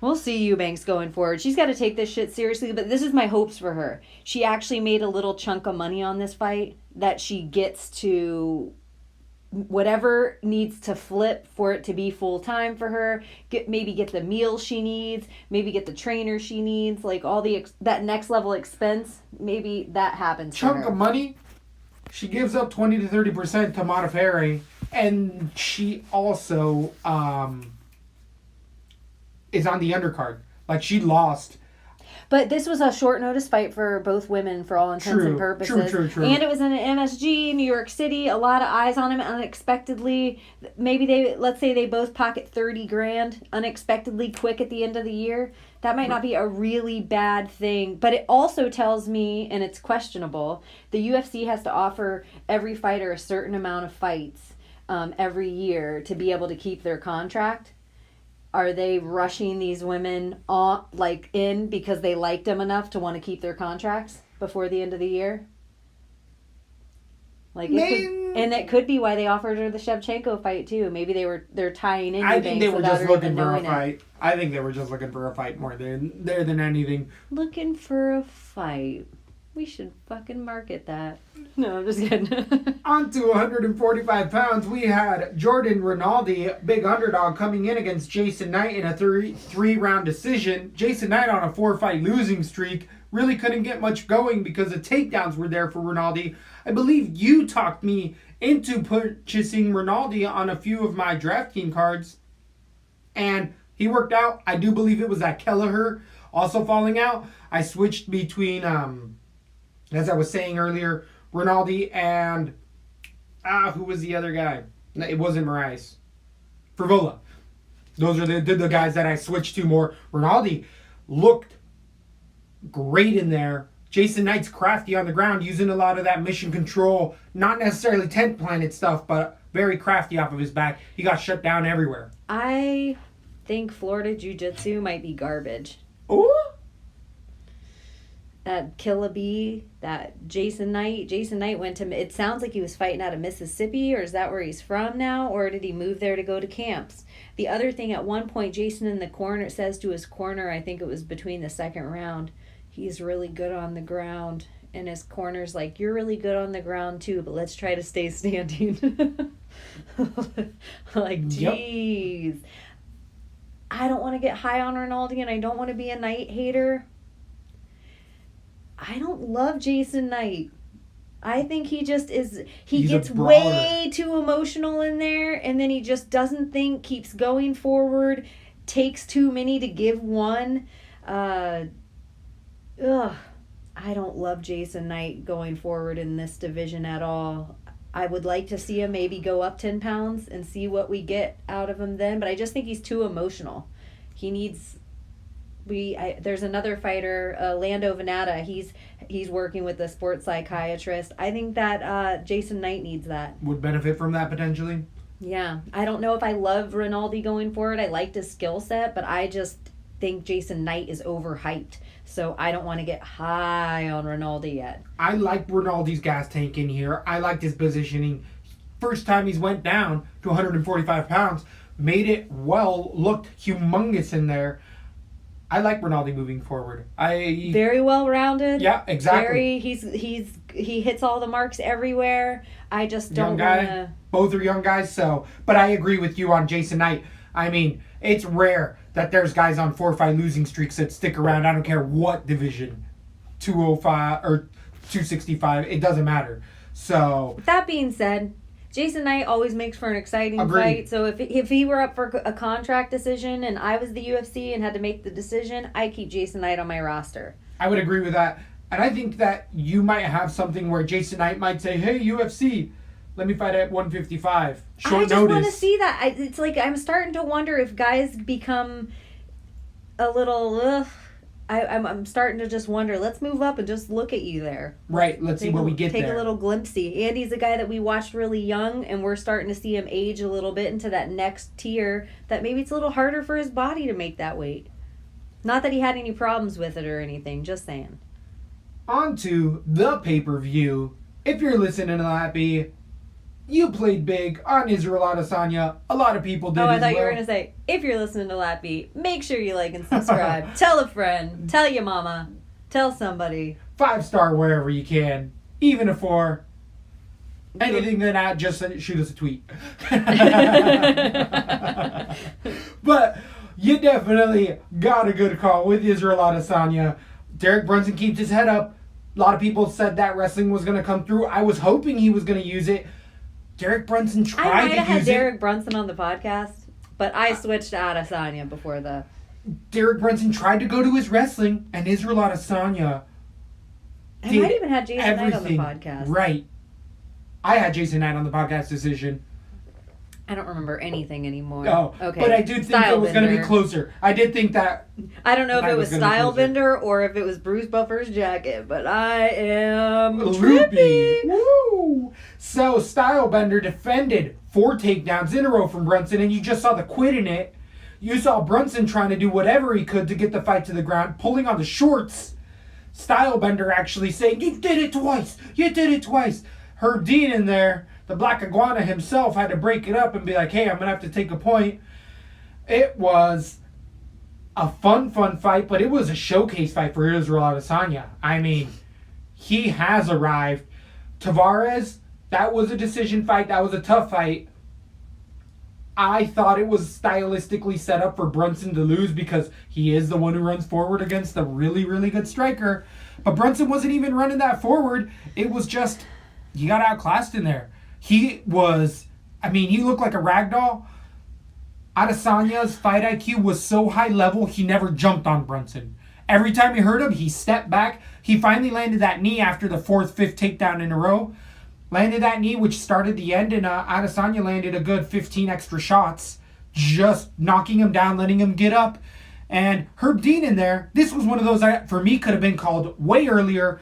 We'll see Eubanks going forward. She's got to take this shit seriously, but this is my hopes for her. She actually made a little chunk of money on this fight that she gets to whatever needs to flip for it to be full time for her. Maybe get the meals she needs, maybe get the trainer she needs, like all that next level expense. Maybe that happens. Chunk of money. She gives up 20 to 30% to Modafferi, and she also is on the undercard. Like, she lost. But this was a short notice fight for both women for all intents and purposes. True. And it was in an MSG, New York City, a lot of eyes on him unexpectedly. Maybe let's say they both pocket 30 grand unexpectedly quick at the end of the year. That might not be a really bad thing, but it also tells me, and it's questionable, the UFC has to offer every fighter a certain amount of fights every year to be able to keep their contract. Are they rushing these women in because they liked them enough to want to keep their contracts before the end of the year? And it could be why they offered her the Shevchenko fight too. Maybe they're tying in. I think they were just looking for a fight. I think they were just looking for a fight more than anything. Looking for a fight. We should fucking market that. No, I'm just kidding. On to 145 pounds, we had Jordan Rinaldi, big underdog, coming in against Jason Knight in a three-round decision. Jason Knight on a 4-fight losing streak. Really couldn't get much going because the takedowns were there for Rinaldi. I believe you talked me into purchasing Rinaldi on a few of my DraftKings cards. And he worked out. I do believe it was that Kelleher also falling out. I switched between... as I was saying earlier, Rinaldi and... who was the other guy? It wasn't Moraes. Frivola. Those are the guys that I switched to more. Rinaldi looked great in there. Jason Knight's crafty on the ground, using a lot of that mission control. Not necessarily tent planet stuff, but very crafty off of his back. He got shut down everywhere. I think Florida Jiu-Jitsu might be garbage. Ooh! That Killaby, that Jason Knight went to, it sounds like he was fighting out of Mississippi, or is that where he's from now, or did he move there to go to camps? The other thing, at one point, Jason in the corner says to his corner, I think it was between the second round, he's really good on the ground, and his corner's like, you're really good on the ground too, but let's try to stay standing. Like, geez. Yep. I don't want to get high on Rinaldi, and I don't want to be a Knight hater. I don't love Jason Knight. I think he just is... He gets way too emotional in there, and then he just doesn't think, keeps going forward, takes too many to give one. I don't love Jason Knight going forward in this division at all. I would like to see him maybe go up 10 pounds and see what we get out of him then, but I just think he's too emotional. He needs... there's another fighter, Lando Venata. He's working with a sports psychiatrist. I think that Jason Knight needs that. Would benefit from that potentially. Yeah, I don't know if I love Rinaldi going forward. I liked his skill set, but I just think Jason Knight is overhyped. So I don't want to get high on Rinaldi yet. I like Rinaldi's gas tank in here. I liked his positioning. First time he's went down to 145 pounds, made it well, looked humongous in there. I like Rinaldi moving forward. Very well rounded. Yeah, exactly. He hits all the marks everywhere. I just don't want to. Both are young guys, but I agree with you on Jason Knight. I mean, it's rare that there's guys on 4-5 losing streaks that stick around. I don't care what division, 205 or 265. It doesn't matter. So with that being said, Jason Knight always makes for an exciting fight. So if he were up for a contract decision and I was the UFC and had to make the decision, I'd keep Jason Knight on my roster. I would agree with that. And I think that you might have something where Jason Knight might say, hey, UFC, let me fight at 155. Short notice. I just want to see that. It's like I'm starting to wonder if guys become a little... I'm starting to just wonder, let's move up and just look at you there. Right, let's see where we get there. Take a little glimpsey. Andy's a guy that we watched really young, and we're starting to see him age a little bit into that next tier that maybe it's a little harder for his body to make that weight. Not that he had any problems with it or anything, just saying. On to the pay-per-view. If you're listening to LaTB, You played big on Israel Adesanya. A lot of people did. Oh, I as thought you well. were going to say, if you're listening to LaTB, make sure you like and subscribe. Tell a friend. Tell your mama. Tell somebody. 5-star wherever you can. Even a 4. Anything than that, just shoot us a tweet. But you definitely got a good call with Israel Adesanya. Derek Brunson keeps his head up. A lot of people said that wrestling was going to come through. I was hoping he was going to use it. Derek Brunson tried to use it. I might have had Derek Brunson on the podcast, but I switched to Adesanya before the... Derek Brunson tried to go to his wrestling, and Israel Adesanya I might even had Jason Knight on the podcast. Right. I had Jason Knight on the podcast decision. I don't remember anything anymore. Oh, okay. But I do think it was going to be Stylebender. closer. I did think that... I don't know if Knight it was was gonna be closer. Stylebender or if it was Bruce Buffer's jacket, but I am Loopy. trippy. Woo! So, Stylebender defended 4 takedowns in a row from Brunson, and you just saw the quit in it. You saw Brunson trying to do whatever he could to get the fight to the ground, pulling on the shorts. Stylebender actually saying, "You did it twice! You did it twice!" Herb Dean in there, the Black Iguana himself, had to break it up and be like, "Hey, I'm going to have to take a point." It was a fun fight, but it was a showcase fight for Israel Adesanya. I mean, he has arrived. Tavares, that was a decision fight. That was a tough fight. I thought it was stylistically set up for Brunson to lose because he is the one who runs forward against a really, really good striker. But Brunson wasn't even running that forward. It was just, you got outclassed in there. He looked like a ragdoll. Adesanya's fight IQ was so high level, he never jumped on Brunson. Every time he hurt him, he stepped back. He finally landed that knee after the 4th, 5th takedown in a row. Landed that knee, which started the end, and Adesanya landed a good 15 extra shots, just knocking him down, letting him get up. And Herb Dean in there, this was one of those that, for me, could have been called way earlier.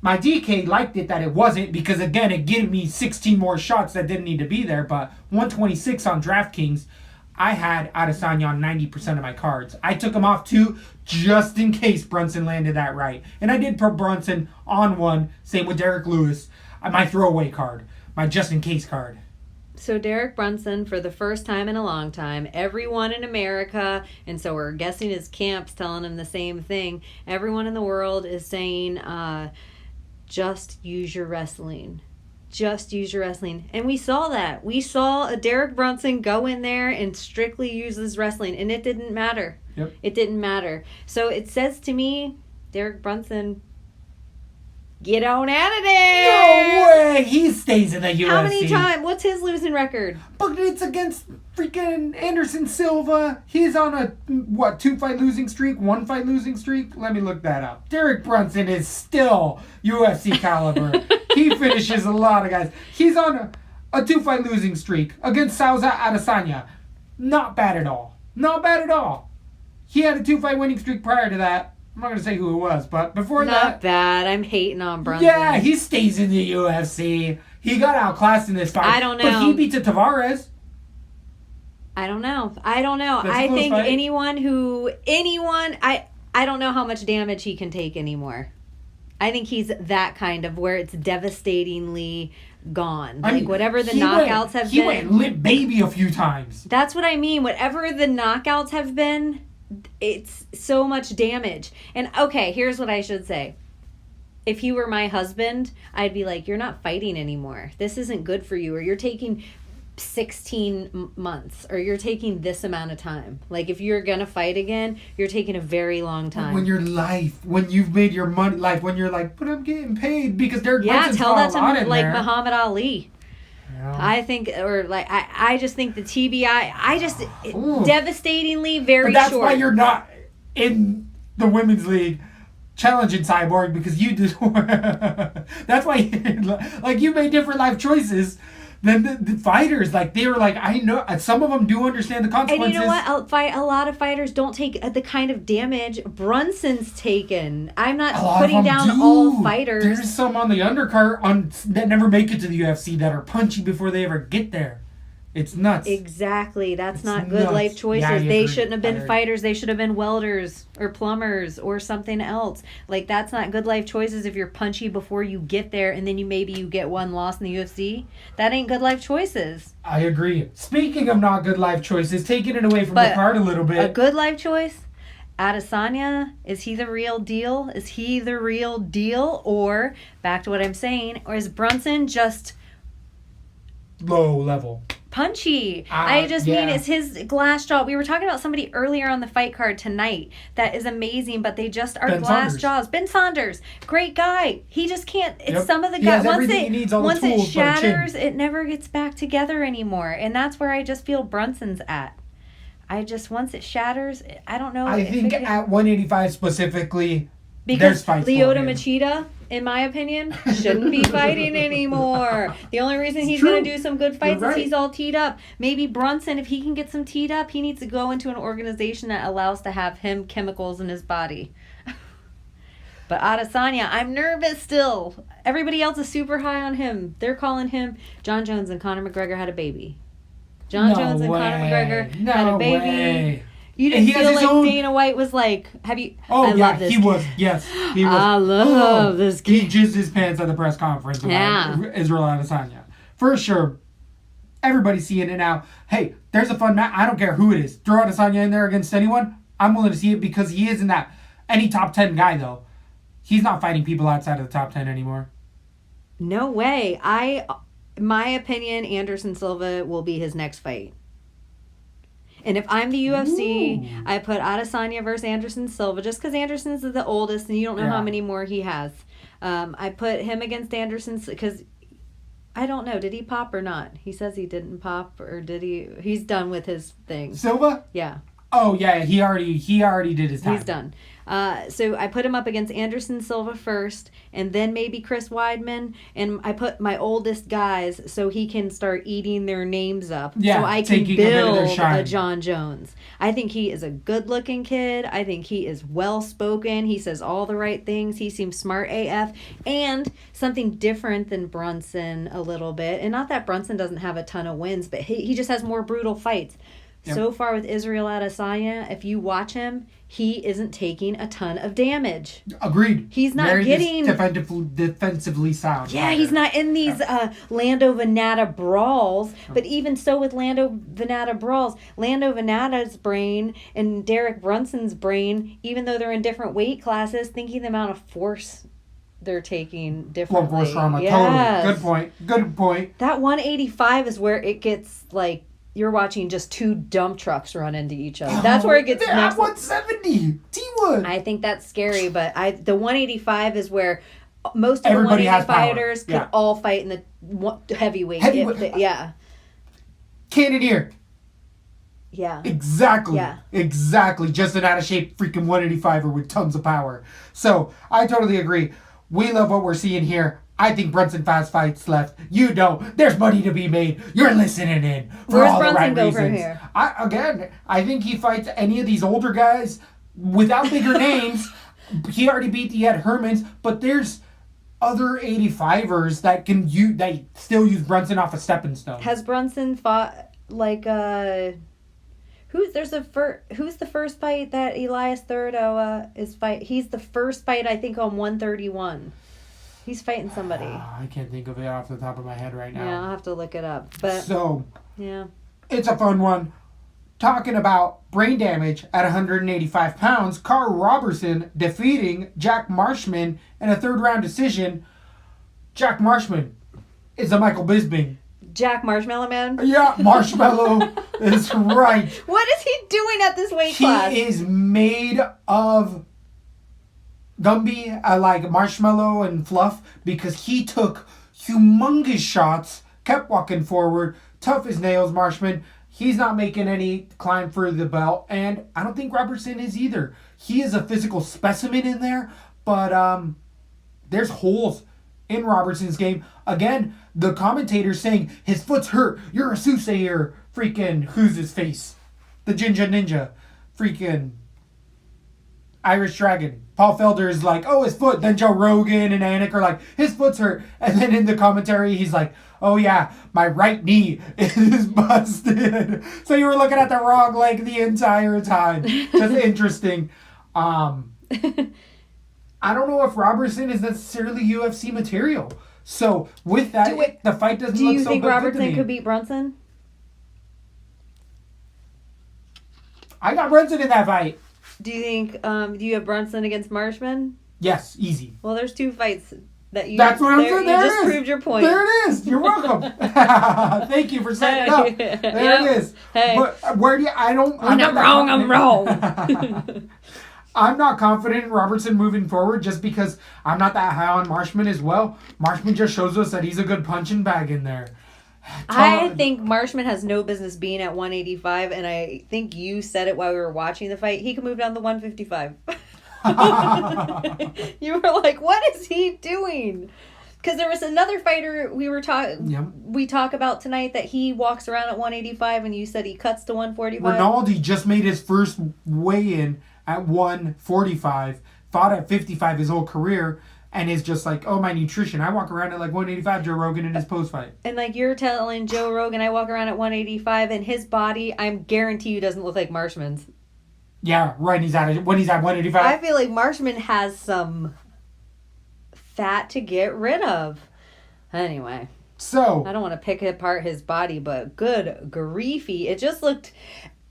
My DK liked it that it wasn't, because, again, it gave me 16 more shots that didn't need to be there. But 126 on DraftKings, I had Adesanya on 90% of my cards. I took him off 2 just in case Brunson landed that right. And I did put Brunson on 1, same with Derek Lewis. My throwaway card, my just-in-case card. So Derek Brunson, for the first time in a long time, everyone in America, and so we're guessing his camp's telling him the same thing, everyone in the world is saying, just use your wrestling. Just use your wrestling. And we saw that. We saw a Derek Brunson go in there and strictly use his wrestling, and it didn't matter. Yep. It didn't matter. So it says to me, Derek Brunson... Get on out of there! No way! He stays in the UFC. How many times? What's his losing record? But it's against freaking Anderson Silva. He's on a, 2-fight losing streak? 1-fight losing streak? Let me look that up. Derek Brunson is still UFC caliber. He finishes a lot of guys. He's on a 2-fight losing streak against Souza Adesanya. Not bad at all. Not bad at all. He had a 2-fight winning streak prior to that. I'm not going to say who it was, but before that... Not bad. I'm hating on Brunson. Yeah, he stays in the UFC. He got outclassed in this fight. I don't know. But he beat Tavares. I don't know. I That's a close think fight. I don't know how much damage he can take anymore. I think he's that kind of where it's devastatingly gone. Whatever the knockouts have been. He went limp baby a few times. That's what I mean. Whatever the knockouts have been, it's so much damage. And okay, here's what I should say. If he were my husband, I'd be like, you're not fighting anymore. This isn't good for you. Or you're taking 16 months. Or you're taking this amount of time. Like, if you're going to fight again, you're taking a very long time. When you've made your money, when you're like, but I'm getting paid. Because Derek Brunson's tell that got a lot to in like there. Muhammad Ali. Yeah. I think, I just think the TBI, Ooh. devastatingly very But that's short. why you're not in the women's league challenging Cyborg, because you did. That's why, you made different life choices than the fighters. They were I know some of them do understand the consequences. And you know what? A lot of fighters don't take the kind of damage Brunson's taken. I'm not putting down all fighters. There's some on the undercard that never make it to the UFC that are punchy before they ever get there. It's nuts. Exactly. That's It's not good nuts. life choices. Yeah, I they agree. shouldn't have I been agree. fighters. They should have been welders or plumbers or something else. Like, that's not good life choices if you're punchy before you get there and then you get one loss in the UFC. That ain't good life choices. I agree. Speaking of not good life choices, taking it away from But the card a little A bit. good life choice? Adesanya, is he the real deal? Is he the real deal? Or, back to what I'm saying, or is Brunson just Low level. punchy? I just mean, it's his glass jaw. We were talking about somebody earlier on the fight card tonight that is amazing, but they just are Ben glass Saunders. jaws. Ben Saunders, great guy. He just can't. It's Yep. some of the He guys. has everything he needs, all the Once it tools, but a chin. shatters, it never gets back together anymore, and that's where I just feel Brunson's at. Once it shatters, I don't know. I if think it- at 185 specifically, there's because fights for Lyoto him. Machida, in my opinion, shouldn't be fighting anymore. The only reason he's true. going to do some good fights You're is right. he's all teed up. Maybe Brunson, if he can get some teed up, he needs to go into an organization that allows to have him chemicals in his body. But Adesanya, I'm nervous still. Everybody else is super high on him. They're calling him Jon Jones and Conor McGregor had a baby. Jon No Jones and way. Conor McGregor No had a baby. way. You And didn't he has feel his like own- Dana White was like, have you? Oh, I yeah, love this he kid. was. Yes, he was. I love this He kid. jizzed his pants at the press conference about Yeah. Israel Adesanya. For sure. Everybody's seeing it now. Hey, there's a fun match. I don't care who it is. Throw Adesanya in there against anyone. I'm willing to see it because he isn't that any top 10 guy, though. He's not fighting people outside of the top 10 anymore. No way. My opinion, Anderson Silva will be his next fight. And if I'm the UFC, Ooh. I put Adesanya versus Anderson Silva just because Anderson's the oldest and you don't know how Yeah. many more he has. I put him against Anderson because I don't know. Did he pop or not? He says he didn't pop, or did he? He's done with his thing. Silva? Yeah. Oh, yeah, he already did his time. He's done. So I put him up against Anderson Silva first, and then maybe Chris Weidman, and I put my oldest guys so he can start eating their names up. Yeah, so I can taking a bit of their build shine. a Jon Jones. I think he is a good-looking kid. I think he is well-spoken. He says all the right things. He seems smart AF, and something different than Brunson a little bit. And not that Brunson doesn't have a ton of wins, but he just has more brutal fights. Yep. So far with Israel Adesanya, if you watch him, he isn't taking a ton of damage. Agreed. He's not Very getting- defensively sound. Yeah, he's not in these Lando Venata brawls. But even so with Lando Venata brawls, Lando Venata's brain and Derek Brunson's brain, even though they're in different weight classes, thinking the amount of force they're taking Blunt differently. force trauma. Yes. Totally. Good point. Good point. That 185 is where it gets like you're watching just two dump trucks run into each other. That's where it gets They're next. at 170. T-Wood. I think that's scary, but the 185 is where most of Everybody the has 180 power. fighters could Yeah. all fight in the heavyweight. Yeah. Cannoneer. Yeah. Exactly. Yeah. Exactly. Just an out of shape freaking 185er with tons of power. So I totally agree. We love what we're seeing here. I think Brunson fast fights left. You don't. There's money to be made. You're listening in for Where's all Brunson the right go reasons. from here? I think he fights any of these older guys without bigger names. He already beat the Ed Hermans, but there's other 85ers that can they still use Brunson off a stepping stone. Has Brunson fought like who's the first fight that Elias Thurdo is fight? He's the first fight I think on 131. He's fighting somebody. I can't think of it off the top of my head right now. Yeah, I'll have to look it up. But So yeah. it's a fun one. Talking about brain damage at 185 pounds, Carl Robertson defeating Jack Marshman in a third round decision. Jack Marshman is a Michael Bisping. Jack Marshmallow Man. Yeah, Marshmallow is right. What is he doing at this weight class? He is made of Gumby, like marshmallow and fluff, because he took humongous shots, kept walking forward, tough as nails, Marshman. He's not making any climb for the belt, and I don't think Robertson is either. He is a physical specimen in there, but there's holes in Robertson's game. Again, the commentators saying his foot's hurt. You're a soothsayer. Freaking, who's his face? The Ginger Ninja. Freaking Irish Dragon. Paul Felder is like, oh, his foot. Then Joe Rogan and Anik are like, his foot's hurt. And then in the commentary, he's like, oh yeah, my right knee is busted. So you were looking at the wrong leg the entire time. Just interesting. I don't know if Robertson is necessarily UFC material. So with that, the fight doesn't look so good. Do you think good Robertson could beat Brunson? I got Brunson in that fight. Do you think, do you have Brunson against Marshman? Yes, easy. Well, there's 2 fights that you... That's what I'm saying. You just proved your point. There it is. You're welcome. Thank you for setting it up. There it is. Hey. But where do you... I'm not wrong, I'm wrong. I'm not confident in Robertson moving forward just because I'm not that high on Marshman as well. Marshman just shows us that he's a good punching bag in there. I think Marshman has no business being at 185, and I think you said it while we were watching the fight. He can move down to 155. You were like, what is he doing? Because there was another fighter we talk about tonight that he walks around at 185, and you said he cuts to 145. Rinaldi just made his first weigh-in at 145, fought at 55 his whole career, and is just like, oh, my nutrition. I walk around at like 185, Joe Rogan in his post-fight. And like you're telling Joe Rogan, I walk around at 185, and his body, I'm guarantee you, doesn't look like Marshman's. Yeah, right. When he's at 185. I feel like Marshman has some fat to get rid of. Anyway. So. I don't want to pick apart his body, but good griefy.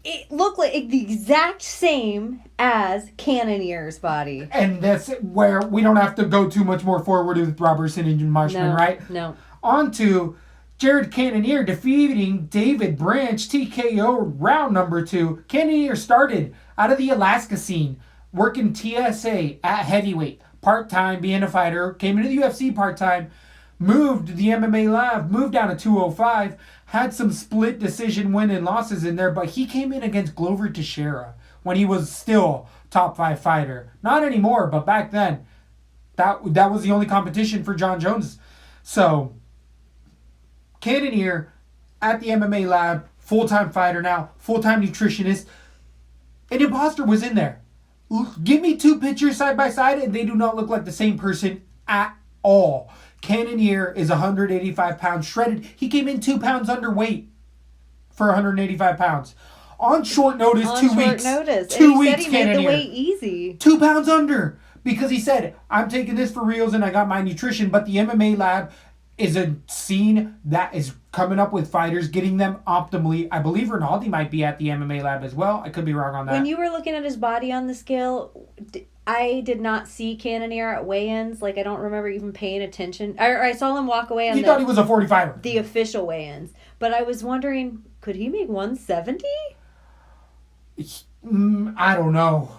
It looked like the exact same as Cannonier's body. And that's where we don't have to go too much more forward with Robertson and Marshman, right? No. On to Jared Cannonier defeating David Branch, TKO round number 2. Cannonier started out of the Alaska scene, working TSA at heavyweight, part-time, being a fighter, came into the UFC part-time, moved to the MMA lab, moved down to 205, had some split decision win and losses in there, but he came in against Glover Teixeira when he was still top 5 fighter. Not anymore, but back then, that was the only competition for Jon Jones. So, Cannonier at the MMA lab, full-time fighter now, full-time nutritionist. An imposter was in there. Give me 2 pictures side by side and they do not look like the same person at all. Cannonier is 185 pounds shredded. He came in 2 pounds underweight for 185 pounds. On short notice, 2 weeks. Two weeks, he Cannonier. made the weight easy. 2 pounds under. Because he said, I'm taking this for reals and I got my nutrition, but the MMA lab is a scene that is coming up with fighters, getting them optimally. I believe Rinaldi might be at the MMA lab as well. I could be wrong on that. When you were looking at his body on the scale, I did not see Cannonier at weigh-ins. Like, I don't remember even paying attention. I saw him walk away on thought he was a 45er. The official weigh-ins. But I was wondering, could he make 170? I don't know.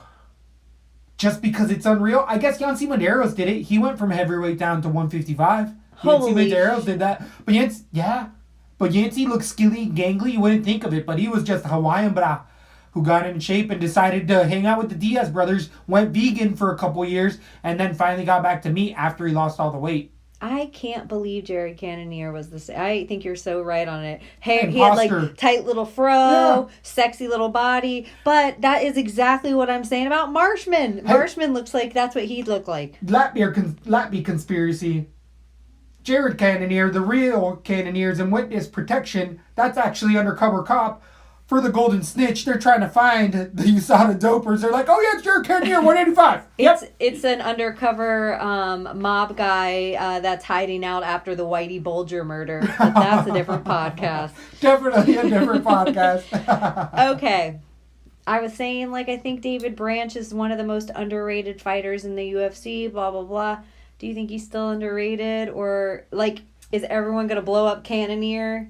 Just because it's unreal. I guess Yancy Medeiros did it. He went from heavyweight down to 155. Yancy Medeiros did that. But Yancy looked skilly, gangly. You wouldn't think of it, but he was just a Hawaiian bra who got in shape and decided to hang out with the Diaz brothers, went vegan for a couple years, and then finally got back to meat after he lost all the weight. I can't believe Jared Cannonier was the same. I think you're so right on it. Hair, he had like tight little fro, sexy little body, but that is exactly what I'm saying about Marshman. Marshman looks like that's what he'd look like. Latby conspiracy. Jared Cannonier, the real Cannonier's in witness protection. That's actually undercover cop for the Golden Snitch. They're trying to find the USADA dopers. They're like, oh yeah, it's Jared Cannonier, 185. It's an undercover mob guy that's hiding out after the Whitey Bulger murder. But that's a different podcast. Definitely a different podcast. Okay. I was saying, like, I think David Branch is one of the most underrated fighters in the UFC, blah, blah, blah. Do you think he's still underrated? Or, like, is everyone going to blow up Cannonier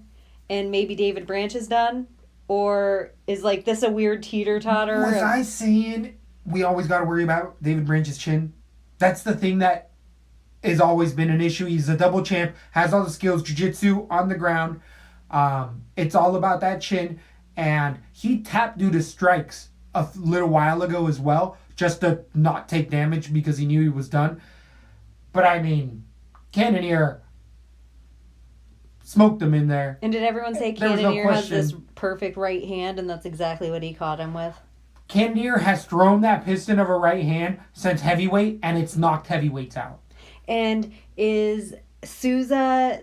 and maybe David Branch is done? Or is, like, this a weird teeter-totter? Was I saying we always got to worry about David Branch's chin? That's the thing that has always been an issue. He's a double champ, has all the skills, jiu-jitsu on the ground. It's all about that chin. And he tapped due to strikes a little while ago as well, just to not take damage because he knew he was done. But, I mean, Cannonier smoked him in there. And did everyone say Cannonier has this perfect right hand, and that's exactly what he caught him with? Cannonier has thrown that piston of a right hand since heavyweight, and it's knocked heavyweights out. And is Souza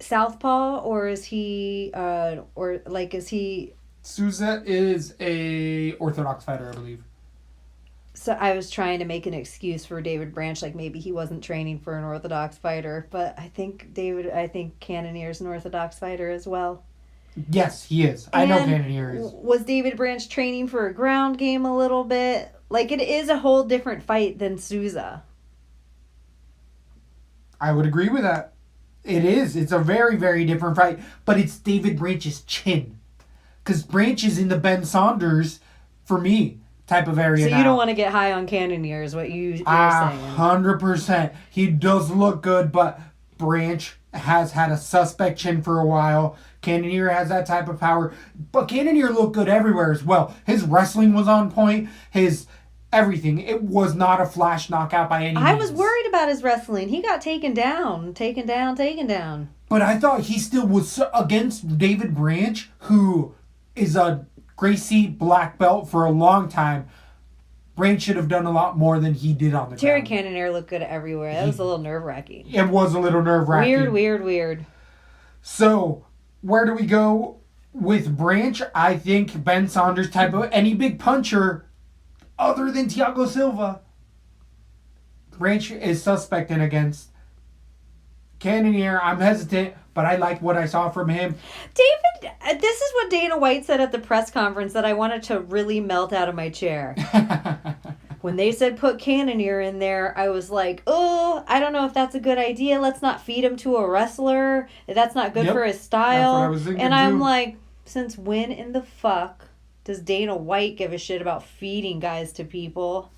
southpaw, or is he is he? Souza is a orthodox fighter, I believe. So I was trying to make an excuse for David Branch, like maybe he wasn't training for an orthodox fighter, but I think Cannonier's an orthodox fighter as well. Yes, he is. I know Cannonier is. Was David Branch training for a ground game a little bit? Like, it is a whole different fight than Souza. I would agree with that. It is. It's a very, very different fight, but it's David Branch's chin. Because Branch is in the Ben Saunders, for me, type of area So now. you don't want to get high on Cannonier is what you're saying. 100%. He does look good, but Branch has had a suspect chin for a while. Cannonier has that type of power. But Cannonier looked good everywhere as well. His wrestling was on point. His everything. It was not a flash knockout by any means. I was worried about his wrestling. He got taken down. But I thought he still was against David Branch, who is a Gracie black belt for a long time. Branch should have done a lot more than he did on the Terry ground. Cannonier looked good everywhere. That was a little nerve-wracking. It was a little nerve-wracking. Weird. So, where do we go with Branch? I think Ben Saunders type of any big puncher other than Thiago Silva. Branch is suspect in against. Cannonier, I'm hesitant, but I like what I saw from him. David, this is what Dana White said at the press conference that I wanted to really melt out of my chair. When they said put Cannonier in there, I was like, oh, I don't know if that's a good idea. Let's not feed him to a wrestler. That's not good for his style. That's what I was thinking and I'm too. like, since when in the fuck does Dana White give a shit about feeding guys to people?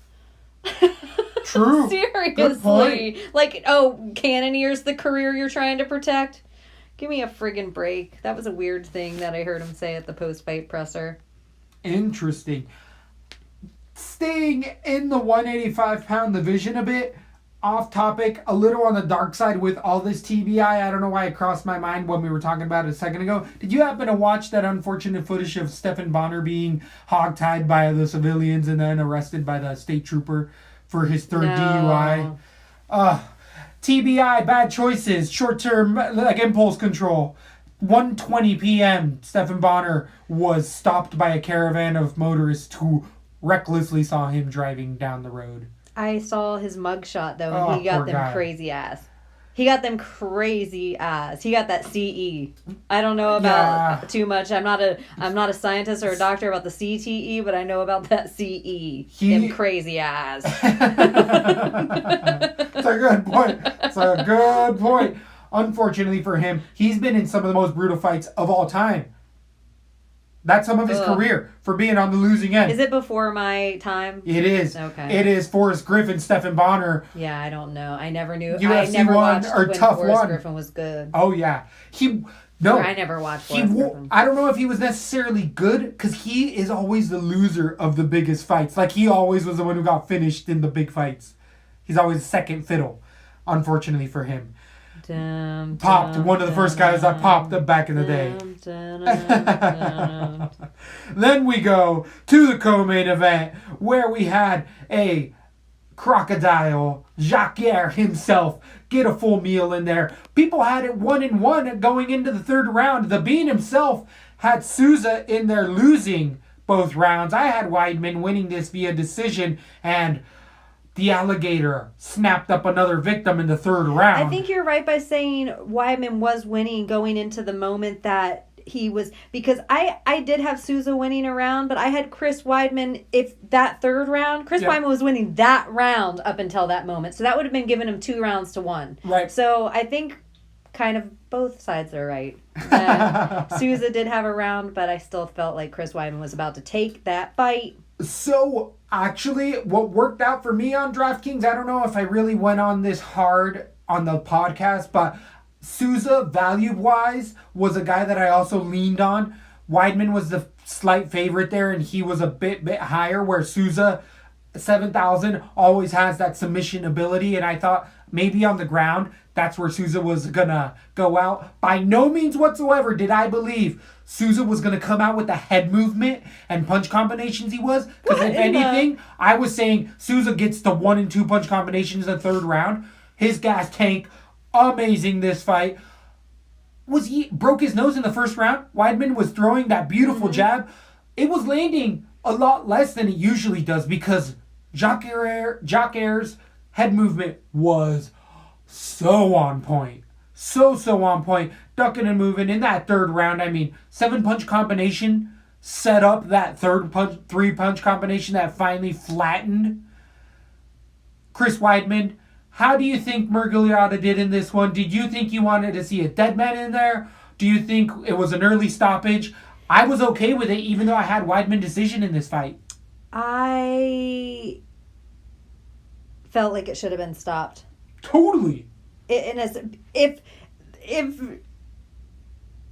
True. Seriously. Good point. Like, oh, Cannonier's the career you're trying to protect? Give me a friggin' break. That was a weird thing that I heard him say at the post-fight presser. Interesting. Staying in the 185-pound division a bit, off topic, a little on the dark side with all this TBI. I don't know why it crossed my mind when we were talking about it a second ago. Did you happen to watch that unfortunate footage of Stephan Bonner being hogtied by the civilians and then arrested by the state trooper for his third DUI? TBI, bad choices, short-term impulse control. 1:20 p.m., Stephan Bonner was stopped by a caravan of motorists who recklessly saw him driving down the road. I saw his mugshot, though, and Oh, he got poor them guy. crazy ass. He got He got that CE. I don't know about too much. I'm not a scientist or a doctor about the CTE, but I know about that CE. Them crazy ass. It's a good point. Unfortunately for him, he's been in some of the most brutal fights of all time. That's some of his career for being on the losing end. Is it before my time? It is. Okay. It is Forrest Griffin, Stephan Bonner. Yeah, I don't know. I never knew. UFC I never one watched or when Tough Forrest one. Griffin was good. Oh yeah, I never watched Forrest Griffin. I don't know if he was necessarily good because he is always the loser of the biggest fights. Like he always was the one who got finished in the big fights. He's always second fiddle, unfortunately for him. Popped one of the first guys that popped back in the day. Then we go to the co-main event where we had a crocodile, Jacquier himself, get a full meal in there. People had it 1-1 going into the third round. The Bean himself had Souza in there losing both rounds. I had Weidman winning this via decision, and the alligator snapped up another victim in the third round. I think you're right by saying Weidman was winning going into the moment that he was, because I did have Souza winning a round, but I had Chris Weidman, if that third round, Weidman was winning that round up until that moment. So that would have been giving him 2 rounds to 1. Right. So I think kind of both sides are right. Souza did have a round, but I still felt like Chris Weidman was about to take that fight. So, actually, what worked out for me on DraftKings, I don't know if I really went on this hard on the podcast, but Souza, value-wise, was a guy that I also leaned on. Weidman was the slight favorite there, and he was a bit higher, where Souza, 7,000, always has that submission ability, and I thought maybe on the ground, that's where Souza was going to go out. By no means whatsoever did I believe Souza was going to come out with the head movement and punch combinations he was. Because if anything, I was saying Souza gets the 1 and 2 punch combinations in the third round. His gas tank, amazing this fight. he broke his nose in the first round? Weidman was throwing that beautiful jab. It was landing a lot less than it usually does because Jacques Ayer's head movement was so on point. So on point. Ducking and moving in that third round. I mean, 7-punch combination set up that 3-punch combination that finally flattened Chris Weidman. How do you think Miragliotta did in this one? Did you think you wanted to see a dead man in there? Do you think it was an early stoppage? I was okay with it, even though I had Weidman decision in this fight. I felt like it should have been stopped. Totally. If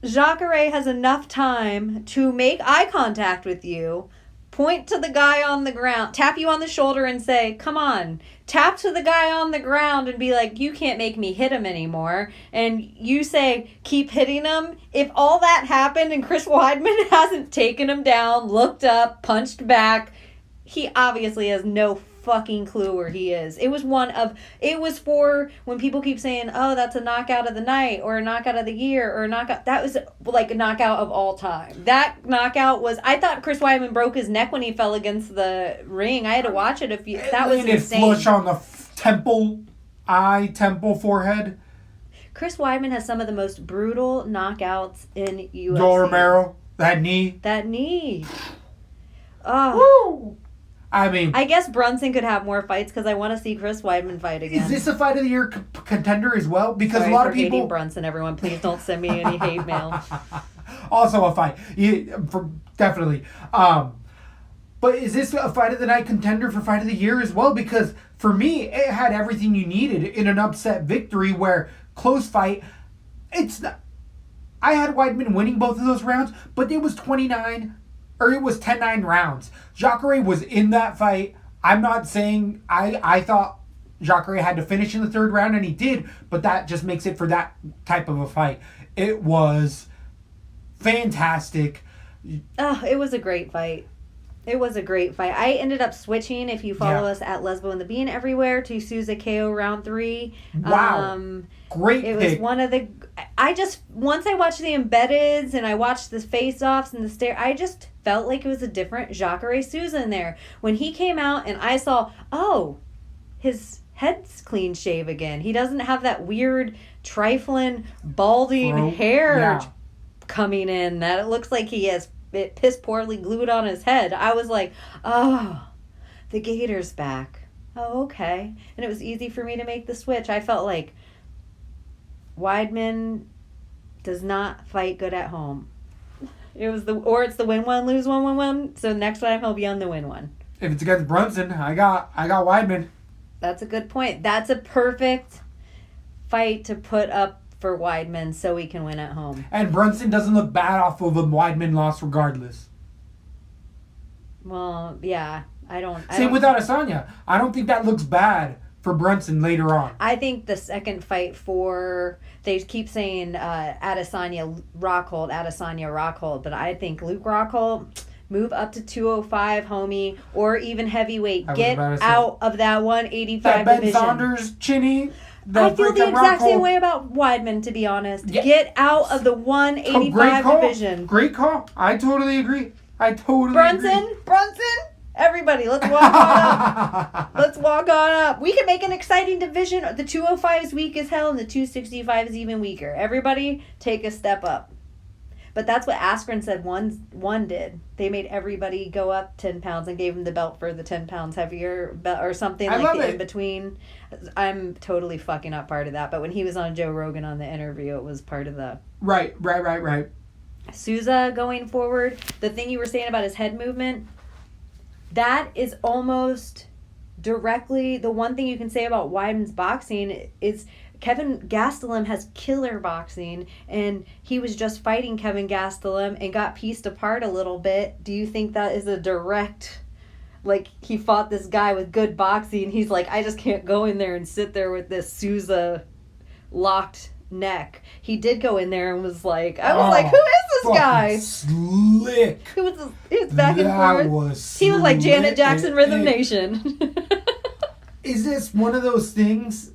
Jacare has enough time to make eye contact with you, point to the guy on the ground, tap you on the shoulder and say, come on. Tap to the guy on the ground and be like, you can't make me hit him anymore. And you say, keep hitting him. If all that happened and Chris Weidman hasn't taken him down, looked up, punched back, he obviously has no fucking clue where he is. It was for when people keep saying, oh, that's a knockout of the night or a knockout of the year or a knockout. That was like a knockout of all time. That knockout was, I thought Chris Weidman broke his neck when he fell against the ring. I had to watch it that was insane. Flush on the temple, forehead. Chris Weidman has some of the most brutal knockouts in UFC. Joel Romero, that knee. Oh. Woo! I mean, I guess Brunson could have more fights because I want to see Chris Weidman fight again. Is this a fight of the year contender as well? Because Sorry a lot for of people hating Brunson. Everyone, please don't send me any hate mail. Also a fight, definitely. But is this a fight of the night contender for fight of the year as well? Because for me, it had everything you needed in an upset victory where close fight. I had Weidman winning both of those rounds, but it was 10-9 rounds. Jacare was in that fight. I'm not saying I thought Jacare had to finish in the third round, and he did, but that just makes it for that type of a fight. It was fantastic. Oh, it was a great fight. I ended up switching, if you follow us at Lesbo and the Bean everywhere, to Souza KO round 3. Wow. Great It pick. was one of the... once I watched the embeddeds and I watched the face-offs and the stare, I just felt like it was a different Jacare Souza in there. When he came out and I saw, his head's clean shave again. He doesn't have that weird, trifling, balding hair coming in that it looks like he has it piss poorly glued on his head. I was like, oh, the Gator's back. Oh, okay. And it was easy for me to make the switch. I felt like Weidman does not fight good at home. It's the win one, lose one, win one. So next time he'll be on the win one. If it's against Brunson, I got Weidman. That's a good point. That's a perfect fight to put up for Weidman so he can win at home. And Brunson doesn't look bad off of a Weidman loss regardless. Well, yeah. Same with Adesanya. I don't think that looks bad for Brunson later on. I think the second fight they keep saying Adesanya Rockhold, but I think Luke Rockhold, move up to 205, homie, or even heavyweight. Get out of that 185 that Ben division. Saunders, Chinny. I feel the exact same way about Weidman, to be honest. Yeah. Get out of the 185 division. Great call. I totally agree. Brunson, everybody, let's walk on up. We can make an exciting division. The 205 is weak as hell, and the 265 is even weaker. Everybody, take a step up. But that's what Askren said one did. They made everybody go up 10 pounds and gave him the belt for the 10 pounds heavier belt or something like the in-between. I'm totally fucking up part of that. But when he was on Joe Rogan on the interview, it was part of the... Right. Souza going forward, the thing you were saying about his head movement, that is almost directly... The one thing you can say about Weidman's boxing is... Kevin Gastelum has killer boxing, and he was just fighting Kevin Gastelum and got pieced apart a little bit. Do you think that is a direct, like, he fought this guy with good boxing, he's like, I just can't go in there and sit there with this Souza locked neck. He did go in there and was like, who is this guy? Slick. He was back and forth. He was like Janet Jackson, Rhythm Nation. Is this one of those things...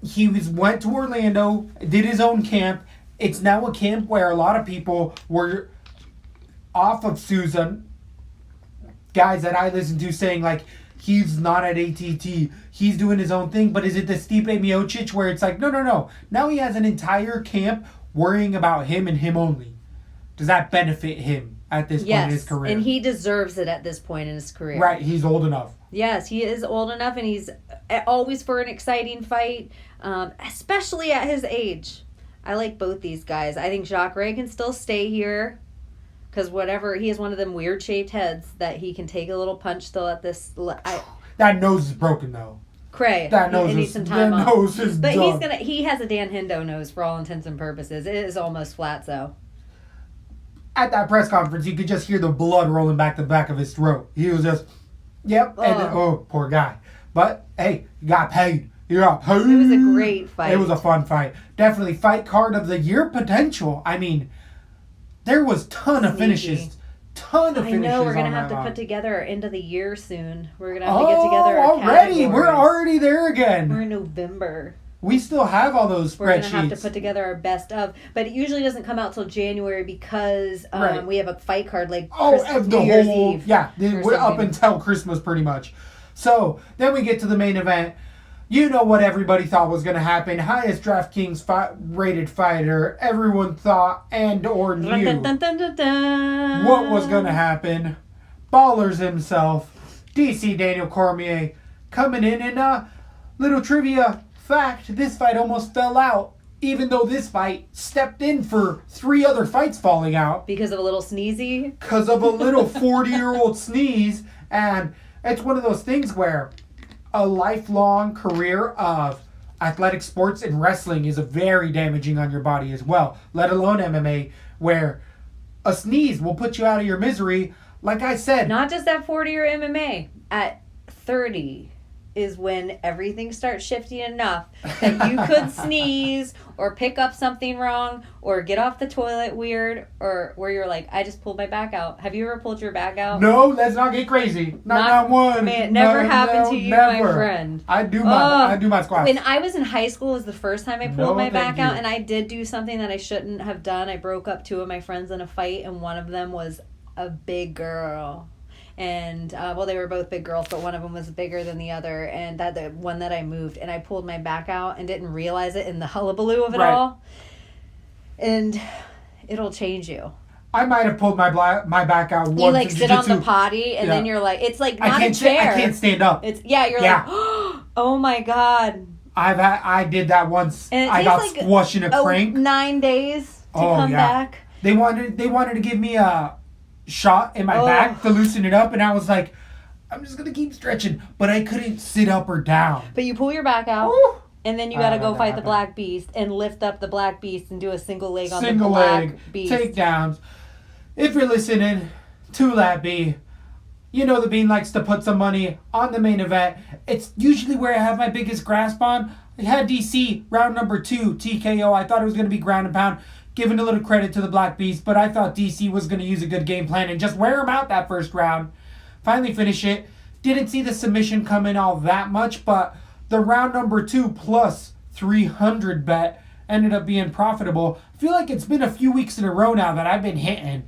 went to Orlando, did his own camp. It's now a camp where a lot of people were off of Souza. Guys that I listen to saying, like, he's not at ATT. He's doing his own thing. But is it the Stipe Miocic where it's like, no. Now he has an entire camp worrying about him and him only. Does that benefit him at this point in his career? And he deserves it at this point in his career. Right, he's old enough. Yes, he is old enough, and he's always for an exciting fight, especially at his age. I like both these guys. I think Jacare can still stay here because he has one of them weird shaped heads that he can take a little punch still at this. That nose is broken though. Cray. That nose needs some time off. nose is But done. he has a Dan Hendo nose for all intents and purposes. It is almost flat though. At that press conference, you could just hear the blood rolling back the back of his throat. He was just, yep, and then, poor guy. But hey, you got paid. You got paid. It was a great fight. It was a fun fight. Definitely fight card of the year potential. I mean, there was ton of finishes. I know we're gonna have to put together our end of the year soon. We're gonna have to get together our already. categories. We're already there again. We're in November. We still have all those spreadsheets. We're going to have to put together our best of. But it usually doesn't come out till January because we have a fight card like New Year's Eve. Yeah, we're up until Christmas pretty much. So then we get to the main event. You know what everybody thought was going to happen. Highest DraftKings rated fighter. Everyone thought and or knew what was going to happen. Ballers himself, DC Daniel Cormier, coming in. And little trivia fact, this fight almost fell out, even though this fight stepped in for 3 other fights falling out. Because of a little sneezy? Because of a little 40-year-old sneeze. And it's one of those things where a lifelong career of athletic sports and wrestling is very damaging on your body as well, let alone MMA, where a sneeze will put you out of your misery. Like I said, not just at 40 or MMA, at 30 is when everything starts shifting enough that you could sneeze or pick up something wrong or get off the toilet weird, or where you're like, I just pulled my back out. Have you ever pulled your back out? No, let's not get crazy. Not one. Man, it never happened to you, never. my friend. I do my squats. When I was in high school was the first time I pulled my back out, and I did do something that I shouldn't have done. I broke up 2 of my friends in a fight, and one of them was a big girl. And, they were both big girls, but one of them was bigger than the other. And the one that I moved, and I pulled my back out and didn't realize it in the hullabaloo of it all. And it'll change you. I might have pulled my back out once. You, like, sit on the potty, and then you're like, it's like not a chair. I can't stand up. You're like, oh my God. I did that once. And I got squashed in a crank. 9 days to come back. They wanted to give me a shot in my back to loosen it up, and I was like, I'm just gonna keep stretching, but I couldn't sit up or down. But you pull your back out, and then you gotta go fight the Black Beast and lift up the Black Beast and do a single leg on the Black Beast. Takedowns. If you're listening to LaTB, you know the Bean likes to put some money on the main event. It's usually where I have my biggest grasp on. I had DC round number 2 TKO. I thought it was gonna be ground and pound. Giving a little credit to the Black Beast, but I thought DC was going to use a good game plan and just wear him out that first round. Finally finish it. Didn't see the submission coming all that much, but the round number 2 plus 300 bet ended up being profitable. I feel like it's been a few weeks in a row now that I've been hitting.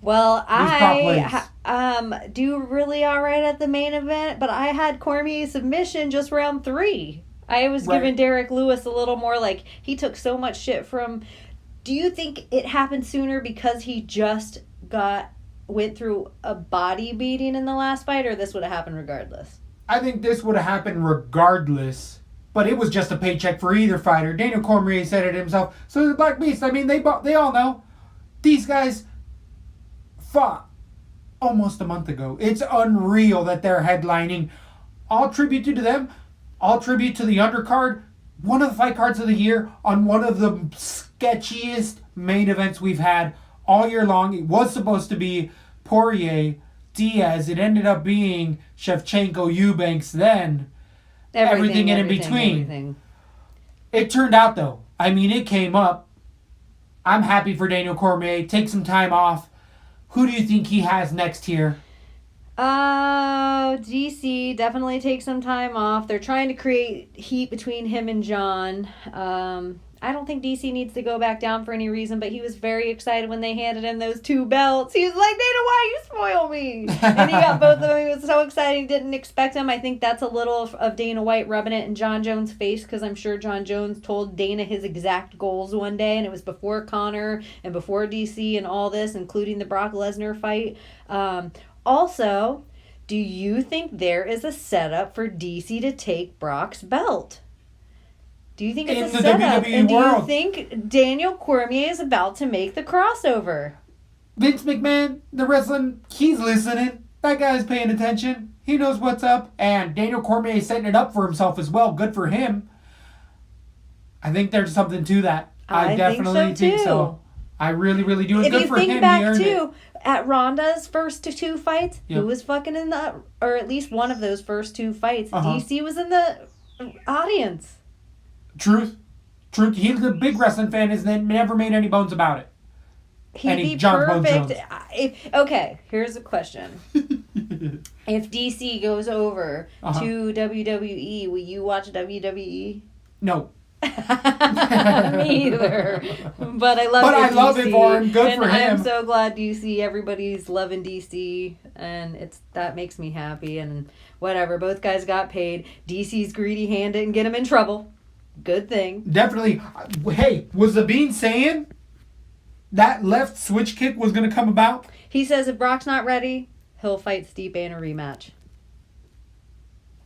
Well, I do really all right at the main event, but I had Cormier submission just round 3. I was giving Derek Lewis a little more, like, he took so much shit from... Do you think it happened sooner because he just went through a body beating in the last fight, or this would have happened regardless? I think this would have happened regardless, but it was just a paycheck for either fighter. Daniel Cormier said it himself. So the Black Beast, I mean, they all know. These guys fought almost a month ago. It's unreal that they're headlining. All tribute to them. All tribute to the undercard. One of the fight cards of the year on one of the sketchiest main events we've had all year long. It was supposed to be Poirier, Diaz. It ended up being Shevchenko, Eubanks, then everything in between. Everything. It turned out, though. I mean, it came up. I'm happy for Daniel Cormier. Take some time off. Who do you think he has next here? DC definitely takes some time off. They're trying to create heat between him and Jon. I don't think DC needs to go back down for any reason, but he was very excited when they handed him those 2 belts. He was like, Dana, why you spoil me? And he got both of them. He was so excited. He didn't expect them. I think that's a little of Dana White rubbing it in Jon Jones' face, because I'm sure Jon Jones told Dana his exact goals one day, and it was before Conor and before DC and all this, including the Brock Lesnar fight. Also, do you think there is a setup for DC to take Brock's belt? Do you think it's a setup? WWE and do world. you think Daniel Cormier is about to make the crossover? Vince McMahon, the wrestling, he's listening. That guy's paying attention. He knows what's up. And Daniel Cormier is setting it up for himself as well. Good for him. I think there's something to that. I definitely think so. I really, really do. It's good for him. If you think back, too, at Ronda's first 2 fights, who was fucking in the... Or at least one of those first 2 fights. DC was in the audience. Truth. He's a big wrestling fan. Has never made any bones about it. He'd be perfect. Okay, here's a question. If DC goes over to WWE, will you watch WWE? No. Me either. But I love it for him. Good for him. I'm so glad DC. Everybody's loving DC, and that makes me happy. And whatever, both guys got paid. DC's greedy hand didn't get him in trouble. Good thing. Definitely. Hey, was the Bean saying that left switch kick was going to come about? He says if Brock's not ready, he'll fight Stipe in a rematch.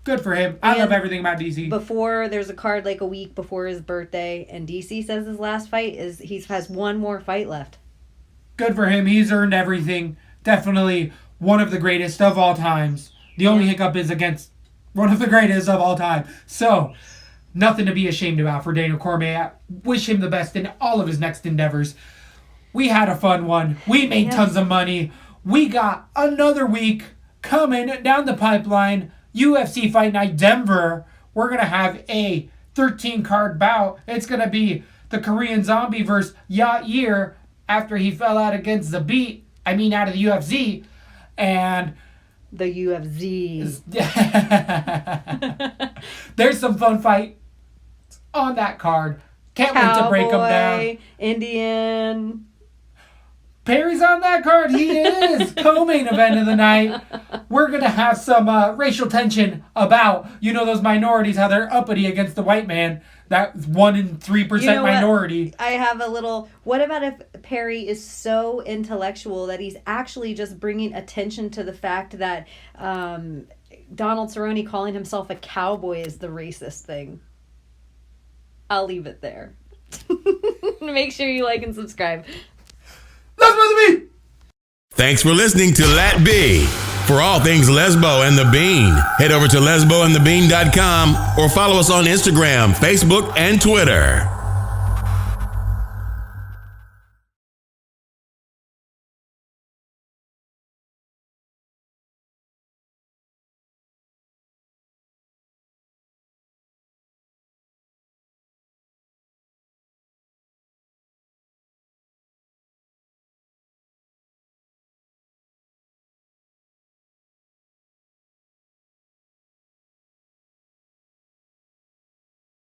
Good for him. I love everything about DC. There's a card like a week before his birthday, and DC says his last fight is he has 1 more fight left. Good for him. He's earned everything. Definitely one of the greatest of all times. The only hiccup is against one of the greatest of all time. So... nothing to be ashamed about for Daniel Cormier. Wish him the best in all of his next endeavors. We had a fun one. We made tons of money. We got another week coming down the pipeline. UFC Fight Night Denver. We're going to have a 13-card bout. It's going to be the Korean Zombie versus Yair after he fell out against out of the UFC. And... the UFC. There's some fun fight on that card. Can't wait to break them down. Indian. Perry's on that card. He is. Co-main event of the night. We're going to have some racial tension about, those minorities, how they're uppity against the white man. That 1 in 3% minority. I have a little... What about if Perry is so intellectual that he's actually just bringing attention to the fact that Donald Cerrone calling himself a cowboy is the racist thing? I'll leave it there. Make sure you like and subscribe. That's supposed to be. Thanks for listening to LaTB. For all things Lesbo and the Bean, head over to lesboandthebean.com or follow us on Instagram, Facebook, and Twitter.